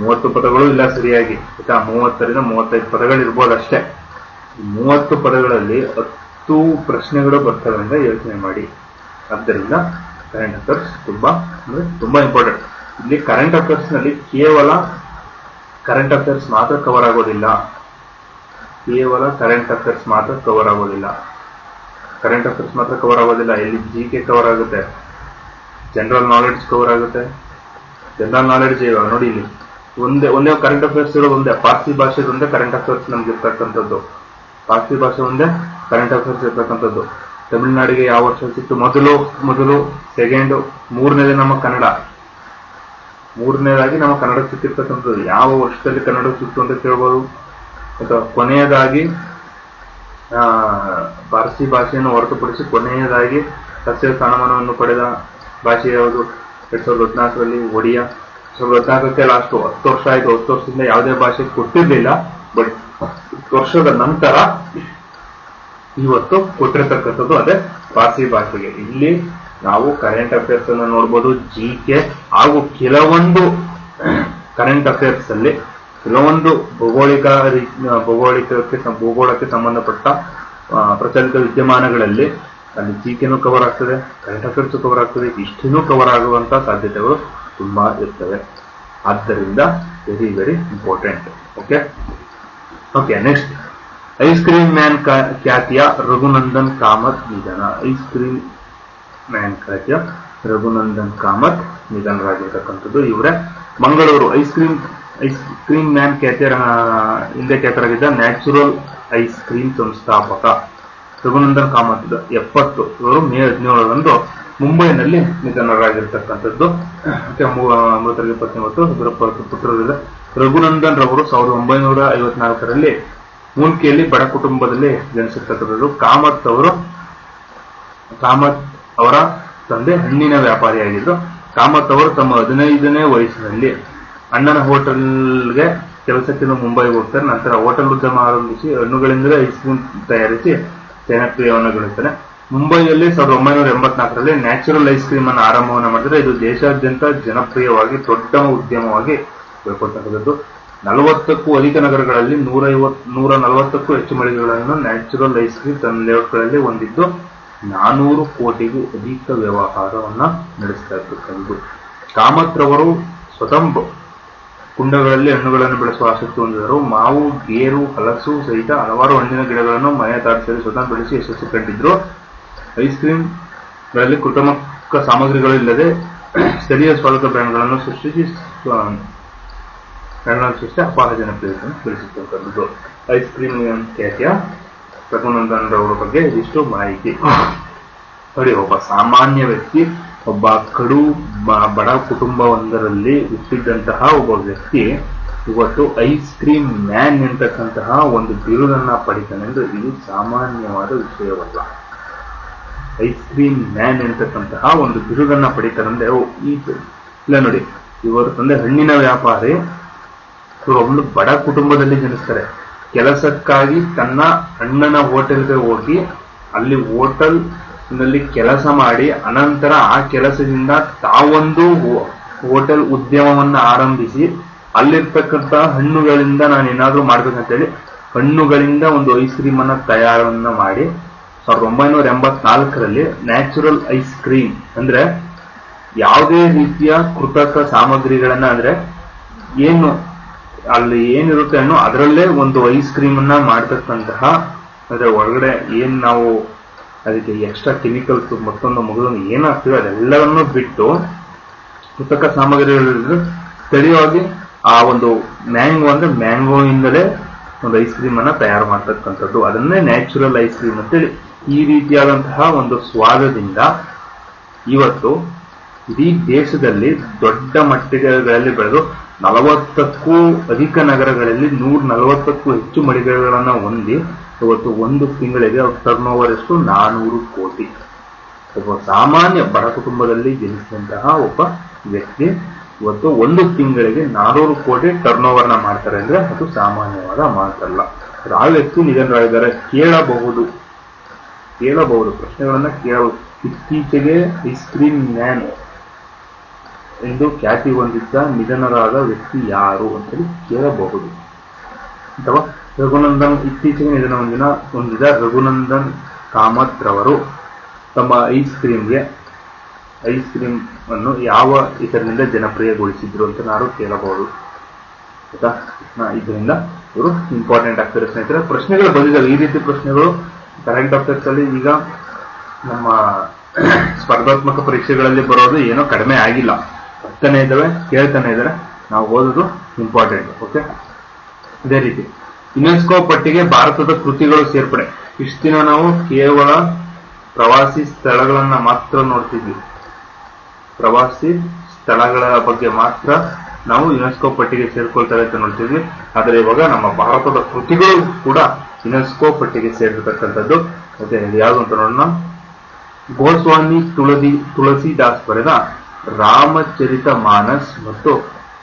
30 ಪದಗಳು ಇಲ್ಲ ಸರಿಯಾಗಿ. ಆಯ್ತಾ, 30ರಿಂದ 35 ಪದಗಳು ಇರ್ಬೋದು ಅಷ್ಟೇ. 30 ಪದಗಳಲ್ಲಿ 10 ಪ್ರಶ್ನೆಗಳು ಬರ್ತವೆ ಅಂತ ಯೋಚನೆ ಮಾಡಿ. ಆದ್ದರಿಂದ ಕರೆಂಟ್ ಅಫೇರ್ಸ್ ತುಂಬಾ ಇಂಪಾರ್ಟೆಂಟ್. ಇಲ್ಲಿ ಕರೆಂಟ್ ಅಫೇರ್ಸ್ ನಲ್ಲಿ ಕೇವಲ ಕರೆಂಟ್ ಅಫೇರ್ಸ್ ಮಾತ್ರ ಕವರ್ ಆಗೋದಿಲ್ಲ. ಇಲ್ಲಿ GK ಕವರ್ ಆಗುತ್ತೆ, ಜನರಲ್ ನಾಲೆಡ್ಜ್ ಕವರ್ ಆಗುತ್ತೆ. ಜನರಲ್ ನಾಲೆಡ್ಜ್ ನೋಡಿ, ಇಲ್ಲಿ ಒಂದೇ ಕರೆಂಟ್ ಅಫೇರ್ಸ್ ಇರೋದು ಒಂದೇ, ಪಾರ್ಸಿ ಭಾಷೆದು ಒಂದೇ ಕರೆಂಟ್ ಅಫೇರ್ಸ್ ನಮ್ಗೆ ಇರ್ತಕ್ಕಂಥದ್ದು. ಪಾರ್ಸಿ ಭಾಷೆ ಒಂದೇ ಕರೆಂಟ್ ಅಫೇರ್ಸ್ ಇರ್ತಕ್ಕಂಥದ್ದು. ತಮಿಳುನಾಡಿಗೆ ಯಾವ ವರ್ಷ ಸಿಕ್ತು? ಮೊದಲು, ಸೆಕೆಂಡ್, ಮೂರನೇದೇ ನಮ್ಮ ಕನ್ನಡ. ಮೂರನೇದಾಗಿ ನಮ್ಮ ಕನ್ನಡ ಸಿಕ್ಕಿರ್ತಕ್ಕಂಥದ್ದು. ಯಾವ ವರ್ಷದಲ್ಲಿ ಕನ್ನಡ ಸಿಕ್ತು ಅಂತ ಕೇಳ್ಬೋದು. ಅಥವಾ ಕೊನೆಯದಾಗಿ ಪಾರ್ಸಿ ಭಾಷೆಯನ್ನು ಹೊರತುಪಡಿಸಿ ಕೊನೆಯದಾಗಿ ಶಾಸ್ತ್ರೀಯ ಸ್ಥಾನಮಾನವನ್ನು ಪಡೆದ ಭಾಷೆ ಯಾವುದು? 2014ರಲ್ಲಿ ಒಡಿಯಾ. 2014ಕ್ಕೆ ಲಾಸ್ಟ್ 10 ವರ್ಷ ಆಯ್ತು. 10 ವರ್ಷದಿಂದ ಯಾವುದೇ ಭಾಷೆ ಕೊಟ್ಟಿರ್ಲಿಲ್ಲ, ಬಟ್ 10 ವರ್ಷದ ನಂತರ ಇವತ್ತು ಕೊಟ್ಟಿರ್ತಕ್ಕಂಥದ್ದು ಅದೇ ಪಾರ್ಸಿ ಭಾಷೆಗೆ. ಇಲ್ಲಿ ನಾವು ಕರೆಂಟ್ ಅಫೇರ್ಸ್ ಅನ್ನು ನೋಡ್ಬೋದು, GK ಹಾಗೂ ಕೆಲವೊಂದು ಕರೆಂಟ್ ಅಫೇರ್ಸ್ ಅಲ್ಲಿ ಕೆಲವೊಂದು ಭೂಗೋಳಕ್ಕೆ ಸಂಬಂಧಪಟ್ಟ ಪ್ರಚಲಿತ ವಿದ್ಯಮಾನಗಳಲ್ಲಿ ಅಲ್ಲಿ GKನೂ ಕವರ್ ಆಗ್ತದೆ, ಕರೆಂಟ್ ಅಫೇರ್ಸ್ ಕವರ್ ಆಗ್ತದೆ, ಹಿಸ್ಟ್ರಿನೂ ಕವರ್ ಆಗುವಂತ ಸಾಧ್ಯತೆಗಳು ತುಂಬಾ ಇರ್ತವೆ. ಆದ್ದರಿಂದ very very important. Okay next, ice cream man ಖ್ಯಾತಿಯ ರಘುನಂದನ್ ಕಾಮತ್ ನಿಧನ. ಐಸ್ ಕ್ರೀಮ್ ಮ್ಯಾನ್ ಖ್ಯಾತಿಯ ರಘುನಂದನ್ ಕಾಮತ್ ನಿಧನರಾಗಿರ್ತಕ್ಕಂಥದ್ದು ಇವರೇ. ಮಂಗಳೂರು ಐಸ್ ಕ್ರೀಮ್ ಮ್ಯಾನ್ ಖ್ಯಾತಿಯ ಹಿಂದೆ ಖ್ಯಾತರಾಗಿದ್ದ ನ್ಯಾಚುರಲ್ ಐಸ್ ಕ್ರೀಮ್ ಸಂಸ್ಥಾಪಕ ರಘುನಂದನ್ ಕಾಮತ್ 70 ಇವರು ಮೇ 17ರಂದು ಮುಂಬೈನಲ್ಲಿ ನಿಧನರಾಗಿರ್ತಕ್ಕಂಥದ್ದು. ಮೃತರಿಗೆ 29 ಇವರ ಪುತ್ರರಿಲ್ಲ. ರಘುನಂದನ್ ರವರು 1954ರಲ್ಲಿ ಮೂಲ್ಕಿಯಲ್ಲಿ ಬಡ ಕುಟುಂಬದಲ್ಲಿ ಜನಿಸಿರ್ತಕ್ಕಂಥದ್ದು. ಕಾಮತ್ ಅವರ ತಂದೆ ಹಣ್ಣಿನ ವ್ಯಾಪಾರಿಯಾಗಿದ್ದು, ಕಾಮತ್ ಅವರು ತಮ್ಮ 15ನೇ ವಯಸ್ಸಿನಲ್ಲಿ ಅಣ್ಣನ ಹೋಟೆಲ್ಗೆ ಕೆಲಸಕ್ಕೆ ಮುಂಬೈಗೆ ಹೋಗ್ತಾರೆ. ನಂತರ ಹೋಟೆಲ್ ಉದ್ಯಮ ಆರಂಭಿಸಿ ಹಣ್ಣುಗಳಿಂದಲೇ ಐಸ್ ಕ್ರೀಮ್ ತಯಾರಿಸಿ ಜನಪ್ರಿಯವನ್ನು ಗಳಿಸ್ತಾನೆ. ಮುಂಬೈಯಲ್ಲಿ 1984ರಲ್ಲಿ ನ್ಯಾಚುರಲ್ ಐಸ್ ಕ್ರೀಮ್ ಅನ್ನು ಆರಂಭವನ್ನು ಮಾಡಿದರೆ ಇದು ದೇಶಾದ್ಯಂತ ಜನಪ್ರಿಯವಾಗಿ ದೊಡ್ಡ ಉದ್ಯಮವಾಗಿ ಬೆಳ್ಕೊಳ್ತಕ್ಕಂಥದ್ದು. 40ಕ್ಕೂ ಅಧಿಕ ನಗರಗಳಲ್ಲಿ 140ಕ್ಕೂ ಹೆಚ್ಚು ಮಳಿಗೆಗಳನ್ನು ನ್ಯಾಚುರಲ್ ಐಸ್ ಕ್ರೀಮ್ ತನ್ನ ಲೇಔಟ್ಗಳಲ್ಲಿ ಹೊಂದಿದ್ದು 400 ಕೋಟಿಗೂ ಅಧಿಕ ವ್ಯವಹಾರವನ್ನ ನಡೆಸ್ತಾ ಇರ್ತಕ್ಕಂಥದ್ದು. ಕಾಮತ್ ರವರು ಸ್ವತಃ ಕುಂಡಗಳಲ್ಲಿ ಹಣ್ಣುಗಳನ್ನು ಬೆಳೆಸುವ ಆಸಕ್ತಿ ಹೊಂದಿದರು. ಮಾವು, ಗೇರು, ಹಲಸು ಸಹಿತ ಹಲವಾರು ಹಣ್ಣಿನ ಗಿಡಗಳನ್ನು ಮನೆ ತಾರಸಿಯಲ್ಲಿ ಸ್ವತಃ ಬೆಳೆಸಿ ಯಶಸ್ಸು ಕಂಡಿದ್ರು. ಐಸ್ ಕ್ರೀಮ್ ಗಳಲ್ಲಿ ಕೃತಕ ಸಾಮಗ್ರಿಗಳು ಇಲ್ಲದೆ ಸ್ಥಳೀಯ ಸ್ವಾಗತ ಬ್ರ್ಯಾಂಡ್ಗಳನ್ನು ಸೃಷ್ಟಿಸಿ ಅಪಾರ ಜನಪ್ರಿಯತೆಯನ್ನು ಬೆಳೆಸಿರ್ತಕ್ಕಂಥದ್ದು. ಐಸ್ ಕ್ರೀಮ್ ಖ್ಯಾತಿಯ ರಘುನಂದನ್ ರವರ ಬಗ್ಗೆ ಇಷ್ಟು ಮಾಹಿತಿ. ನೋಡಿ, ಒಬ್ಬ ಸಾಮಾನ್ಯ ವ್ಯಕ್ತಿ, ಒಬ್ಬ ಕಡು ಬಡ ಕುಟುಂಬವೊಂದರಲ್ಲಿ ಹುಟ್ಟಿದ್ದಂತಹ ಒಬ್ಬ ವ್ಯಕ್ತಿ ಇವತ್ತು ಐಸ್ ಕ್ರೀಮ್ ಮ್ಯಾನ್ ಎಂತಕ್ಕಂತಹ ಒಂದು ಬಿರುದನ್ನ ಪಡಿತಾನೆ ಅಂದ್ರೆ ಇದು ಸಾಮಾನ್ಯವಾದ ವಿಷಯವಲ್ಲ. ಐಸ್ ಕ್ರೀಮ್ ಮ್ಯಾನ್ ಎಂತಕ್ಕಂತಹ ಒಂದು ಬಿರುದನ್ನ ಪಡಿತಾರಂದ್ರೆ ಇಲ್ಲ ನೋಡಿ, ಇವರು ತಂದೆ ಹಣ್ಣಿನ ವ್ಯಾಪಾರಿ, ಒಂದು ಬಡ ಕುಟುಂಬದಲ್ಲಿ ಜನಿಸ್ತಾರೆ. ಕೆಲಸಕ್ಕಾಗಿ ತನ್ನ ಅಣ್ಣನ ಹೋಟೆಲ್ಗೆ ಹೋಗಿ ಅಲ್ಲಿ ಹೋಟೆಲ್ ನಲ್ಲಿ ಕೆಲಸ ಮಾಡಿ ಅನಂತರ ಆ ಕೆಲಸದಿಂದ ತಾವೊಂದು ಹೋಟೆಲ್ ಉದ್ಯಮವನ್ನ ಆರಂಭಿಸಿ ಅಲ್ಲಿರ್ತಕ್ಕಂಥ ಹಣ್ಣುಗಳಿಂದ ನಾನು ಏನಾದ್ರೂ ಮಾಡ್ಬೇಕಂತೇಳಿ ಹಣ್ಣುಗಳಿಂದ ಒಂದು ಐಸ್ ಕ್ರೀಮ್ ಅನ್ನ ತಯಾರನ್ನ ಮಾಡಿ 1984ರಲ್ಲಿ ನ್ಯಾಚುರಲ್ ಐಸ್ ಕ್ರೀಮ್ ಅಂದ್ರೆ ಯಾವುದೇ ರೀತಿಯ ಕೃತಕ ಸಾಮಗ್ರಿಗಳನ್ನ ಅಂದ್ರೆ ಏನು ಅಲ್ಲಿ ಏನಿರುತ್ತೆ ಅನ್ನೋ ಅದರಲ್ಲೇ ಒಂದು ಐಸ್ ಕ್ರೀಮ್ ಅನ್ನ ಮಾಡ್ತಕ್ಕಂತಹ, ಅಂದ್ರೆ ಒಳಗಡೆ ಏನ್ ನಾವು ಅದಕ್ಕೆ ಎಕ್ಸ್ಟ್ರಾ ಕೆಮಿಕಲ್ಸ್ ಮತ್ತೊಂದು ಮಗದೊಂದು ಏನಾಗ್ತದೆ ಅದೆಲ್ಲವನ್ನೂ ಬಿಟ್ಟು ಕೃತಕ ಸಾಮಗ್ರಿಗಳಿಂದ ಸ್ಥಳೀಯವಾಗಿ ಆ ಒಂದು ಮ್ಯಾಂಗೋ ಅಂದ್ರೆ ಮ್ಯಾಂಗೋ ಇಂದಲೇ ಒಂದು ಐಸ್ ಕ್ರೀಮ್ ಅನ್ನ ತಯಾರು ಮಾಡ್ತಕ್ಕಂಥದ್ದು, ಅದನ್ನೇ ನ್ಯಾಚುರಲ್ ಐಸ್ ಕ್ರೀಮ್ ಅಂತೇಳಿ ಈ ರೀತಿಯಾದಂತಹ ಒಂದು ಸ್ವಾದದಿಂದ ಇವತ್ತು ಇಡೀ ದೇಶದಲ್ಲಿ ದೊಡ್ಡ ಮಟ್ಟಿಗೆಗಳಲ್ಲಿ ಬೆಳೆದು 40ಕ್ಕೂ ಅಧಿಕ ನಗರಗಳಲ್ಲಿ 140ಕ್ಕೂ ಹೆಚ್ಚು ಮಳಿಗೆಗಳನ್ನು ಹೊಂದಿ ಇವತ್ತು ಒಂದು ತಿಂಗಳಿಗೆ ಟರ್ನ್ ಓವರ್ ಎಷ್ಟು 400 ಕೋಟಿ. ಒಬ್ಬ ಸಾಮಾನ್ಯ ಬಡ ಕುಟುಂಬದಲ್ಲಿ ಜನಿಸಿದಂತಹ ಒಬ್ಬ ವ್ಯಕ್ತಿ ಇವತ್ತು ಒಂದು ತಿಂಗಳಿಗೆ 400 ಕೋಟಿ ಟರ್ನ್ ಓವರ್ನ ಮಾಡ್ತಾರೆ ಅಂದ್ರೆ ಅದು ಸಾಮಾನ್ಯವಾದ ಮಾತಲ್ಲ. ಆ ವ್ಯಕ್ತಿ ನಿಧನರಾಗಿದ್ದಾರೆ. ಕೇಳಬಹುದು ಪ್ರಶ್ನೆಗಳನ್ನ ಕೇಳಬಹುದು. ಇತ್ತೀಚೆಗೆ ಐಸ್ ಕ್ರೀಮ್ ಮ್ಯಾನ್ ಎಂದು ಖ್ಯಾತಿ ಹೊಂದಿದ್ದ ನಿಧನರಾದ ವ್ಯಕ್ತಿ ಯಾರು ಅಂತೇಳಿ ಕೇಳಬಹುದು. ಅಥವಾ ಇತ್ತೀಚೆಗೆ ನಿಧನ ಹೊಂದಿದ ರಘುನಂದನ್ ಕಾಮತ್ ರವರು ತಮ್ಮ ಐಸ್ ಕ್ರೀಮ್ ಅನ್ನು ಯಾವ ಹೆಸರಿನಿಂದ ಜನಪ್ರಿಯಗೊಳಿಸಿದ್ರು ಅಂತ ನಾವು ಕೇಳಬಹುದು. ಆಯ್ತಾ? ಇದರಿಂದ ಇವರು ಇಂಪಾರ್ಟೆಂಟ್ ಆಗ್ತಾರೆ ಸ್ನೇಹಿತರೆ. ಪ್ರಶ್ನೆಗಳು ಬಂದಿದ್ದಾವೆ, ಈ ರೀತಿ ಪ್ರಶ್ನೆಗಳು ಕರೆಂಟ್ ಅಫೇರ್ಸ್ ಅಲ್ಲಿ ಈಗ ನಮ್ಮ ಸ್ಪರ್ಧಾತ್ಮಕ ಪರೀಕ್ಷೆಗಳಲ್ಲಿ ಬರೋದು ಏನೋ ಕಡಿಮೆ ಆಗಿಲ್ಲ, ಬರ್ತಾನೆ ಇದ್ದಾವೆ, ಕೇಳ್ತಾನೆ ಇದ್ದಾರೆ. ನಾವು ಓದೋದು ಇಂಪಾರ್ಟೆಂಟ್. ಓಕೆ, ಅದೇ ರೀತಿ ಯುನೆಸ್ಕೋ ಪಟ್ಟಿಗೆ ಭಾರತದ ಕೃತಿಗಳು ಸೇರ್ಪಡೆ. ಇಷ್ಟು ದಿನ ನಾವು ಕೇವಲ ಪ್ರವಾಸಿ ಸ್ಥಳಗಳನ್ನ ಮಾತ್ರ ನೋಡ್ತಿದ್ವಿ, ಪ್ರವಾಸಿ ಸ್ಥಳಗಳ ಬಗ್ಗೆ ಮಾತ್ರ ನಾವು ಯುನೆಸ್ಕೋ ಪಟ್ಟಿಗೆ ಸೇರ್ಕೊಳ್ತಾರೆ ಅಂತ ನೋಡ್ತಿದ್ವಿ. ಆದರೆ ಇವಾಗ ನಮ್ಮ ಭಾರತದ ಕೃತಿಗಳು ಕೂಡ ಯುನೆಸ್ಕೋ ಪಟ್ಟಿಗೆ ಸೇರಿರ್ತಕ್ಕಂಥದ್ದು. ಮತ್ತೆ ಯಾವುದು ಅಂತ ನೋಡೋಣ. ಗೋಸ್ವಾಮಿ ತುಳಸಿದಾಸ್ ಬರೆದ ರಾಮಚರಿತ ಮಾನಸ್ ಮತ್ತು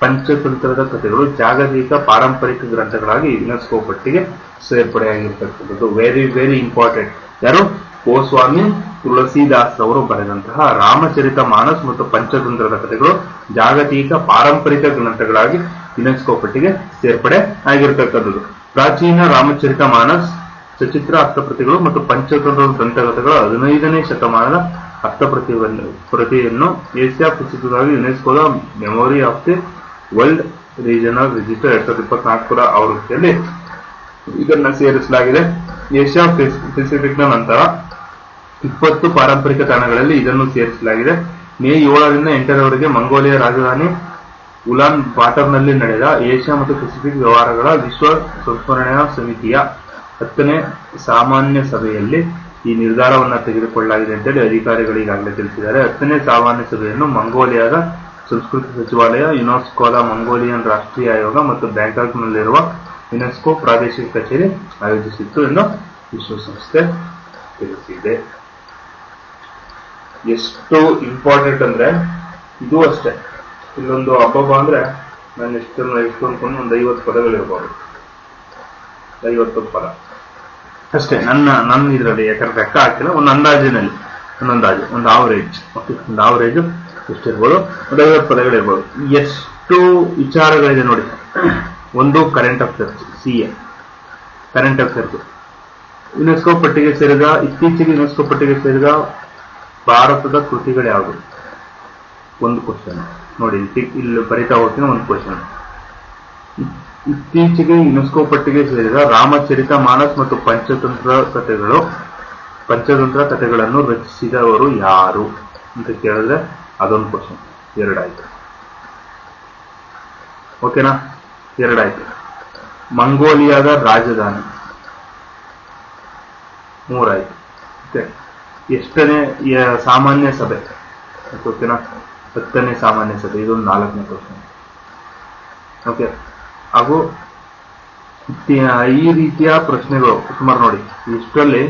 ಪಂಚತಂತ್ರದ ಕಥೆಗಳು ಜಾಗತಿಕ ಪಾರಂಪರಿಕ ಗ್ರಂಥಗಳಾಗಿ ಯುನೆಸ್ಕೋ ಪಟ್ಟಿಗೆ ಸೇರ್ಪಡೆಯಾಗಿರ್ತಕ್ಕಂಥದ್ದು. Very very important. ಯಾರು? ಗೋಸ್ವಾಮಿ ತುಳಸಿದಾಸ್ ಅವರು ಬರೆದಂತಹ ರಾಮಚರಿತ ಮಾನಸ್ ಮತ್ತು ಪಂಚತಂತ್ರದ ಕಥೆಗಳು ಜಾಗತಿಕ ಪಾರಂಪರಿಕ ಗ್ರಂಥಗಳಾಗಿ ಯುನೆಸ್ಕೋ ಪಟ್ಟಿಗೆ ಸೇರ್ಪಡೆ ಆಗಿರತಕ್ಕಂಥದ್ದು. ಪ್ರಾಚೀನ ರಾಮಚರಿತ ಮಾನಸ್, ಸಚಿತ್ರ ಹಸ್ತಪ್ರತಿಗಳು ಮತ್ತು ಪಂಚತಂತ್ರದ ದಂತಕಥೆಗಳು 15ನೇ ಶತಮಾನದ ಹಸ್ತಪ್ರತಿಯನ್ನು ಏಷ್ಯಾ ಪೆಸಿಫಿಕ್ಗಾಗಿ ಯುನೆಸ್ಕೋದ memory of the world regional register 2024 ಆವೃತ್ತಿಯಲ್ಲಿ ಇದನ್ನ ಸೇರಿಸಲಾಗಿದೆ. ಏಷ್ಯಾ ಪೆಸಿಫಿಕ್ನ ನಂತರ 20 ಪಾರಂಪರಿಕ ತಾಣಗಳಲ್ಲಿ ಇದನ್ನು ಸೇರಿಸಲಾಗಿದೆ. ಮೇ 7ರಿಂದ 8ರವರೆಗೆ ಮಂಗೋಲಿಯಾ ರಾಜಧಾನಿ ಉಲಾನ್ ಬಾಟರ್ನಲ್ಲಿ ನಡೆದ ಏಷ್ಯಾ ಮತ್ತು ಪೆಸಿಫಿಕ್ ವ್ಯವಹಾರಗಳ ವಿಶ್ವ ಸಂಸ್ಮರಣೆಯ ಸಮಿತಿಯ 10ನೇ ಸಾಮಾನ್ಯ ಸಭೆಯಲ್ಲಿ ಈ ನಿರ್ಧಾರವನ್ನು ತೆಗೆದುಕೊಳ್ಳಲಾಗಿದೆ ಅಂತೇಳಿ ಅಧಿಕಾರಿಗಳು ಈಗಾಗಲೇ ತಿಳಿಸಿದ್ದಾರೆ. 10ನೇ ಸಾಮಾನ್ಯ ಸಭೆಯನ್ನು ಮಂಗೋಲಿಯಾದ ಸಂಸ್ಕೃತಿ ಸಚಿವಾಲಯ, ಯುನೆಸ್ಕೋದ ಮಂಗೋಲಿಯನ್ ರಾಷ್ಟ್ರೀಯ ಆಯೋಗ ಮತ್ತು ಬ್ಯಾಂಕಾಕ್ನಲ್ಲಿರುವ ಯುನೆಸ್ಕೋ ಪ್ರಾದೇಶಿಕ ಕಚೇರಿ ಆಯೋಜಿಸಿತ್ತು ಎಂದು ವಿಶ್ವಸಂಸ್ಥೆ ತಿಳಿಸಿದೆ. ಎಷ್ಟು ಇಂಪಾರ್ಟೆಂಟ್ ಅಂದ್ರೆ ಇದು ಅಷ್ಟೇ. ಇಲ್ಲೊಂದು ಹಬ್ಬ ಅಂದ್ರೆ ನಾನು ಎಷ್ಟು ಅನ್ಕೊಂಡು ಒಂದು 50 ಪದಗಳಿರ್ಬೋದು, 50 ಪದ ಅಷ್ಟೇ ನನ್ನ ಇದರಲ್ಲಿ. ಯಾಕಂದ್ರೆ ಲೆಕ್ಕ ಹಾಕಿಲ್ಲ, ಒಂದು ಅಂದಾಜಿನಲ್ಲಿ ಒಂದು ಆವರೇಜ್ ಎಷ್ಟಿರ್ಬೋದು, ಒಂದು 50 ಪದಗಳಿರ್ಬೋದು. ಎಷ್ಟು ವಿಚಾರಗಳಿದೆ ನೋಡಿ. ಒಂದು current affairs, CA current affairs. ಇತ್ತೀಚೆಗೆ ಯುನೆಸ್ಕೋ ಪಟ್ಟಿಗೆ ಸೇರಿದ ಭಾರತದ ಕೃತಿಗಳು ಯಾವುದು? ಒಂದು ಕ್ವಶನ್ ನೋಡಿ, ಇಲ್ಲಿ ಬರಿತಾ ಹೋಗ್ತೀನಿ. ಒಂದು ಕ್ವಶನ್: ಇತ್ತೀಚೆಗೆ ಯುನೆಸ್ಕೋ ಪಟ್ಟಿಗೆ ಸೇರಿದ ರಾಮಚರಿತ ಮಾನಸ್ ಮತ್ತು ಪಂಚತಂತ್ರ ಕಥೆಗಳನ್ನು ರಚಿಸಿದವರು ಯಾರು ಅಂತ ಕೇಳಿದ್ರೆ ಅದೊಂದು ಕ್ವಶನ್. 2 ಆಯ್ತು. ಓಕೆನಾ? 2 ಆಯ್ತು. ಮಂಗೋಲಿಯಾದ ರಾಜಧಾನಿ 3 ಆಯ್ತು. ಓಕೆ. ಎಷ್ಟನೇ ಸಾಮಾನ್ಯ ಸಭೆ? ಓಕೆನಾ? 10ನೇ ಸಾಮಾನ್ಯ ಸಭೆ. ಇದೊಂದು 4ನೇ ಕ್ವಶನ್. ಓಕೆ. ಹಾಗೂ ಈ ರೀತಿಯ ಪ್ರಶ್ನೆಗಳು ಸುಮಾರು ನೋಡಿ. ಇಷ್ಟರಲ್ಲಿ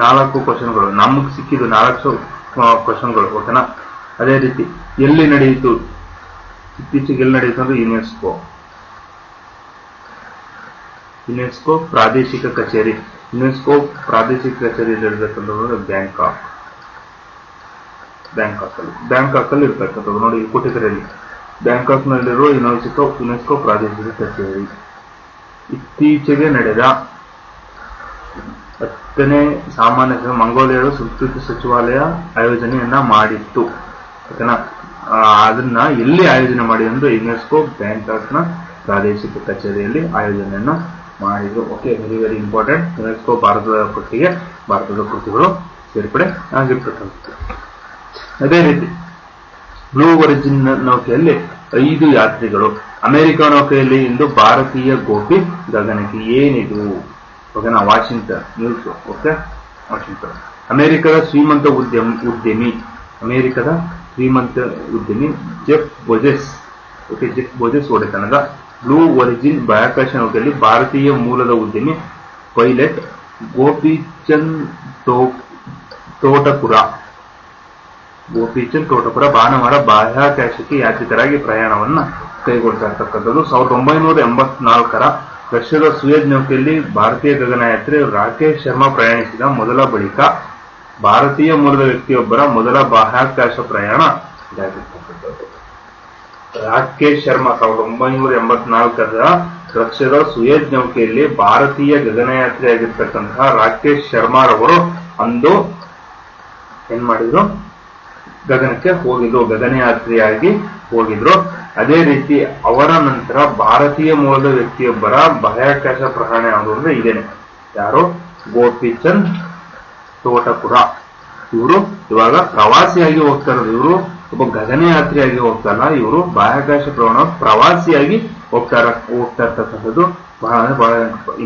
4 ಕ್ವಶನ್ಗಳು ನಮಗೆ ಸಿಕ್ಕಿದ್ದು, 4 ಕ್ವಶನ್ಗಳು. ಓಕೆನಾ? ಅದೇ ರೀತಿ ಎಲ್ಲಿ ನಡೆಯಿತು, ಇತ್ತೀಚೆಗೆ ಎಲ್ಲಿ ನಡೆಯಿತು ಅಂದ್ರೆ ಯುನೆಸ್ಕೋ ಪ್ರಾದೇಶಿಕ ಕಚೇರಿ. ಯುನೆಸ್ಕೋ ಪ್ರಾದೇಶಿಕ ಕಚೇರಿಯಲ್ಲಿ ಇರಬೇಕಂದ್ರೆ ಬ್ಯಾಂಕಾಕ್ ಅಲ್ಲಿ ಇರ್ತಕ್ಕಂಥದ್ದು ನೋಡಿ, ಕೊಟ್ಟಿದ್ರಲ್ಲಿ ಬ್ಯಾಂಕಾಕ್ ನಲ್ಲಿರುವ ಯುನೆಸ್ಕೋ ಪ್ರಾದೇಶಿಕ ಕಚೇರಿ. ಇತ್ತೀಚೆಗೆ ನಡೆದ 10ನೇ ಸಾಮಾನ್ಯ ಸಭೆ ಮಂಗೋಲಿಯಾದ ಸಂಸ್ಕೃತಿ ಸಚಿವಾಲಯ ಆಯೋಜನೆಯನ್ನ ಮಾಡಿತ್ತು. ಓಕೆನಾ? ಅದನ್ನ ಎಲ್ಲಿ ಆಯೋಜನೆ ಮಾಡಿದೆ ಅಂದ್ರೆ ಯುನೆಸ್ಕೋ ಬ್ಯಾಂಕಾಕ್ನ ಪ್ರಾದೇಶಿಕ ಕಚೇರಿಯಲ್ಲಿ ಆಯೋಜನೆಯನ್ನ ಮಾಡಿದ್ರು. Okay, very very important. UNESCO ಭಾರತದ ಕೃತಿಗಳು ಸೇರ್ಪಡೆ ಆಗಿರ್ತಕ್ಕಂಥದ್ದು. ಅದೇ ರೀತಿ ಬ್ಲೂ ಒರಿಜಿನ್ ನೌಕೆಯಲ್ಲಿ 5 ಯಾತ್ರಿಗಳು. ಅಮೆರಿಕ ನೌಕೆಯಲ್ಲಿ ಇಂದು ಭಾರತೀಯ ಗೋಪಿ ಗಗನಕ್ಕೆ. ಏನಿದು? ಓಕೆನಾ? Washington news. Okay, Washington. ಅಮೆರಿಕದ ಶ್ರೀಮಂತ ಉದ್ಯಮಿ ಜೆಫ್ ಬೋಜೆಸ್ ಒಡೆತನದ ಬ್ಲೂ ಒರಿಜಿನ್ ಬಾಹ್ಯಾಕಾಶ ನೌಕೆಯಲ್ಲಿ ಭಾರತೀಯ ಮೂಲದ ಉದ್ಯಮಿ ಪೈಲಟ್ ಗೋಪಿಚಂದ್ ತೋಟಪುರ ಭಾನುವಾರ ಬಾಹ್ಯಾಕಾಶಕ್ಕೆ ಯಾತ್ರಿಕರಾಗಿ ಪ್ರಯಾಣವನ್ನ ಕೈಗೊಳ್ತಾ ಇರ್ತಕ್ಕಂಥದ್ದು. 1984ರ ರಷ್ಯಾದ ಸುಯೆಜ್ ನೌಕೆಯಲ್ಲಿ ಭಾರತೀಯ ಗಗನಯಾತ್ರಿ ರಾಕೇಶ್ ಶರ್ಮಾ ಪ್ರಯಾಣಿಸಿದ ಮೊದಲ ಬಳಿಕ ಭಾರತೀಯ ಮೂಲದ ವ್ಯಕ್ತಿಯೊಬ್ಬರ ಮೊದಲ ಬಾಹ್ಯಾಕಾಶ ಪ್ರಯಾಣ ಇದಾಗಿರ್ತಕ್ಕಂಥದ್ದು. ರಾಕೇಶ್ ಶರ್ಮಾ 1984ರ ರಷ್ಯಾದ ಸುಯೆಜ್ ನೌಕೆಯಲ್ಲಿ ಭಾರತೀಯ ಗಗನಯಾತ್ರಿಯಾಗಿರ್ತಕ್ಕಂತಹ ರಾಕೇಶ್ ಶರ್ಮಾರವರು ಅಂದು ಏನ್ ಮಾಡಿದ್ರು? ಗಗನಕ್ಕೆ ಹೋಗಿದ್ರು, ಗಗನಯಾತ್ರಿಯಾಗಿ ಹೋಗಿದ್ರು. ಅದೇ ರೀತಿ ಅವರ ನಂತರ ಭಾರತೀಯ ಮೂಲದ ವ್ಯಕ್ತಿಯೊಬ್ಬರ ಬಾಹ್ಯಾಕಾಶ ಪ್ರಯಾಣ ಯಾವುದು ಅಂದ್ರೆ ಇದೇನೆ. ಯಾರು? ಗೋಪಿಚಂದ್ ತೋಟಪುರ. ಇವರು ಇವಾಗ ಪ್ರವಾಸಿಯಾಗಿ ಹೋಗ್ತಾ ಇರೋದು. ಇವರು ಒಬ್ಬ ಗಗನಯಾತ್ರಿಯಾಗಿ ಹೋಗ್ತಾರ, ಇವರು ಬಾಹ್ಯಾಕಾಶ ಪ್ರವಾಸಿಯಾಗಿ ಹೋಗ್ತಾ ಇರ್ತಕ್ಕಂಥದ್ದು ಬಹಳ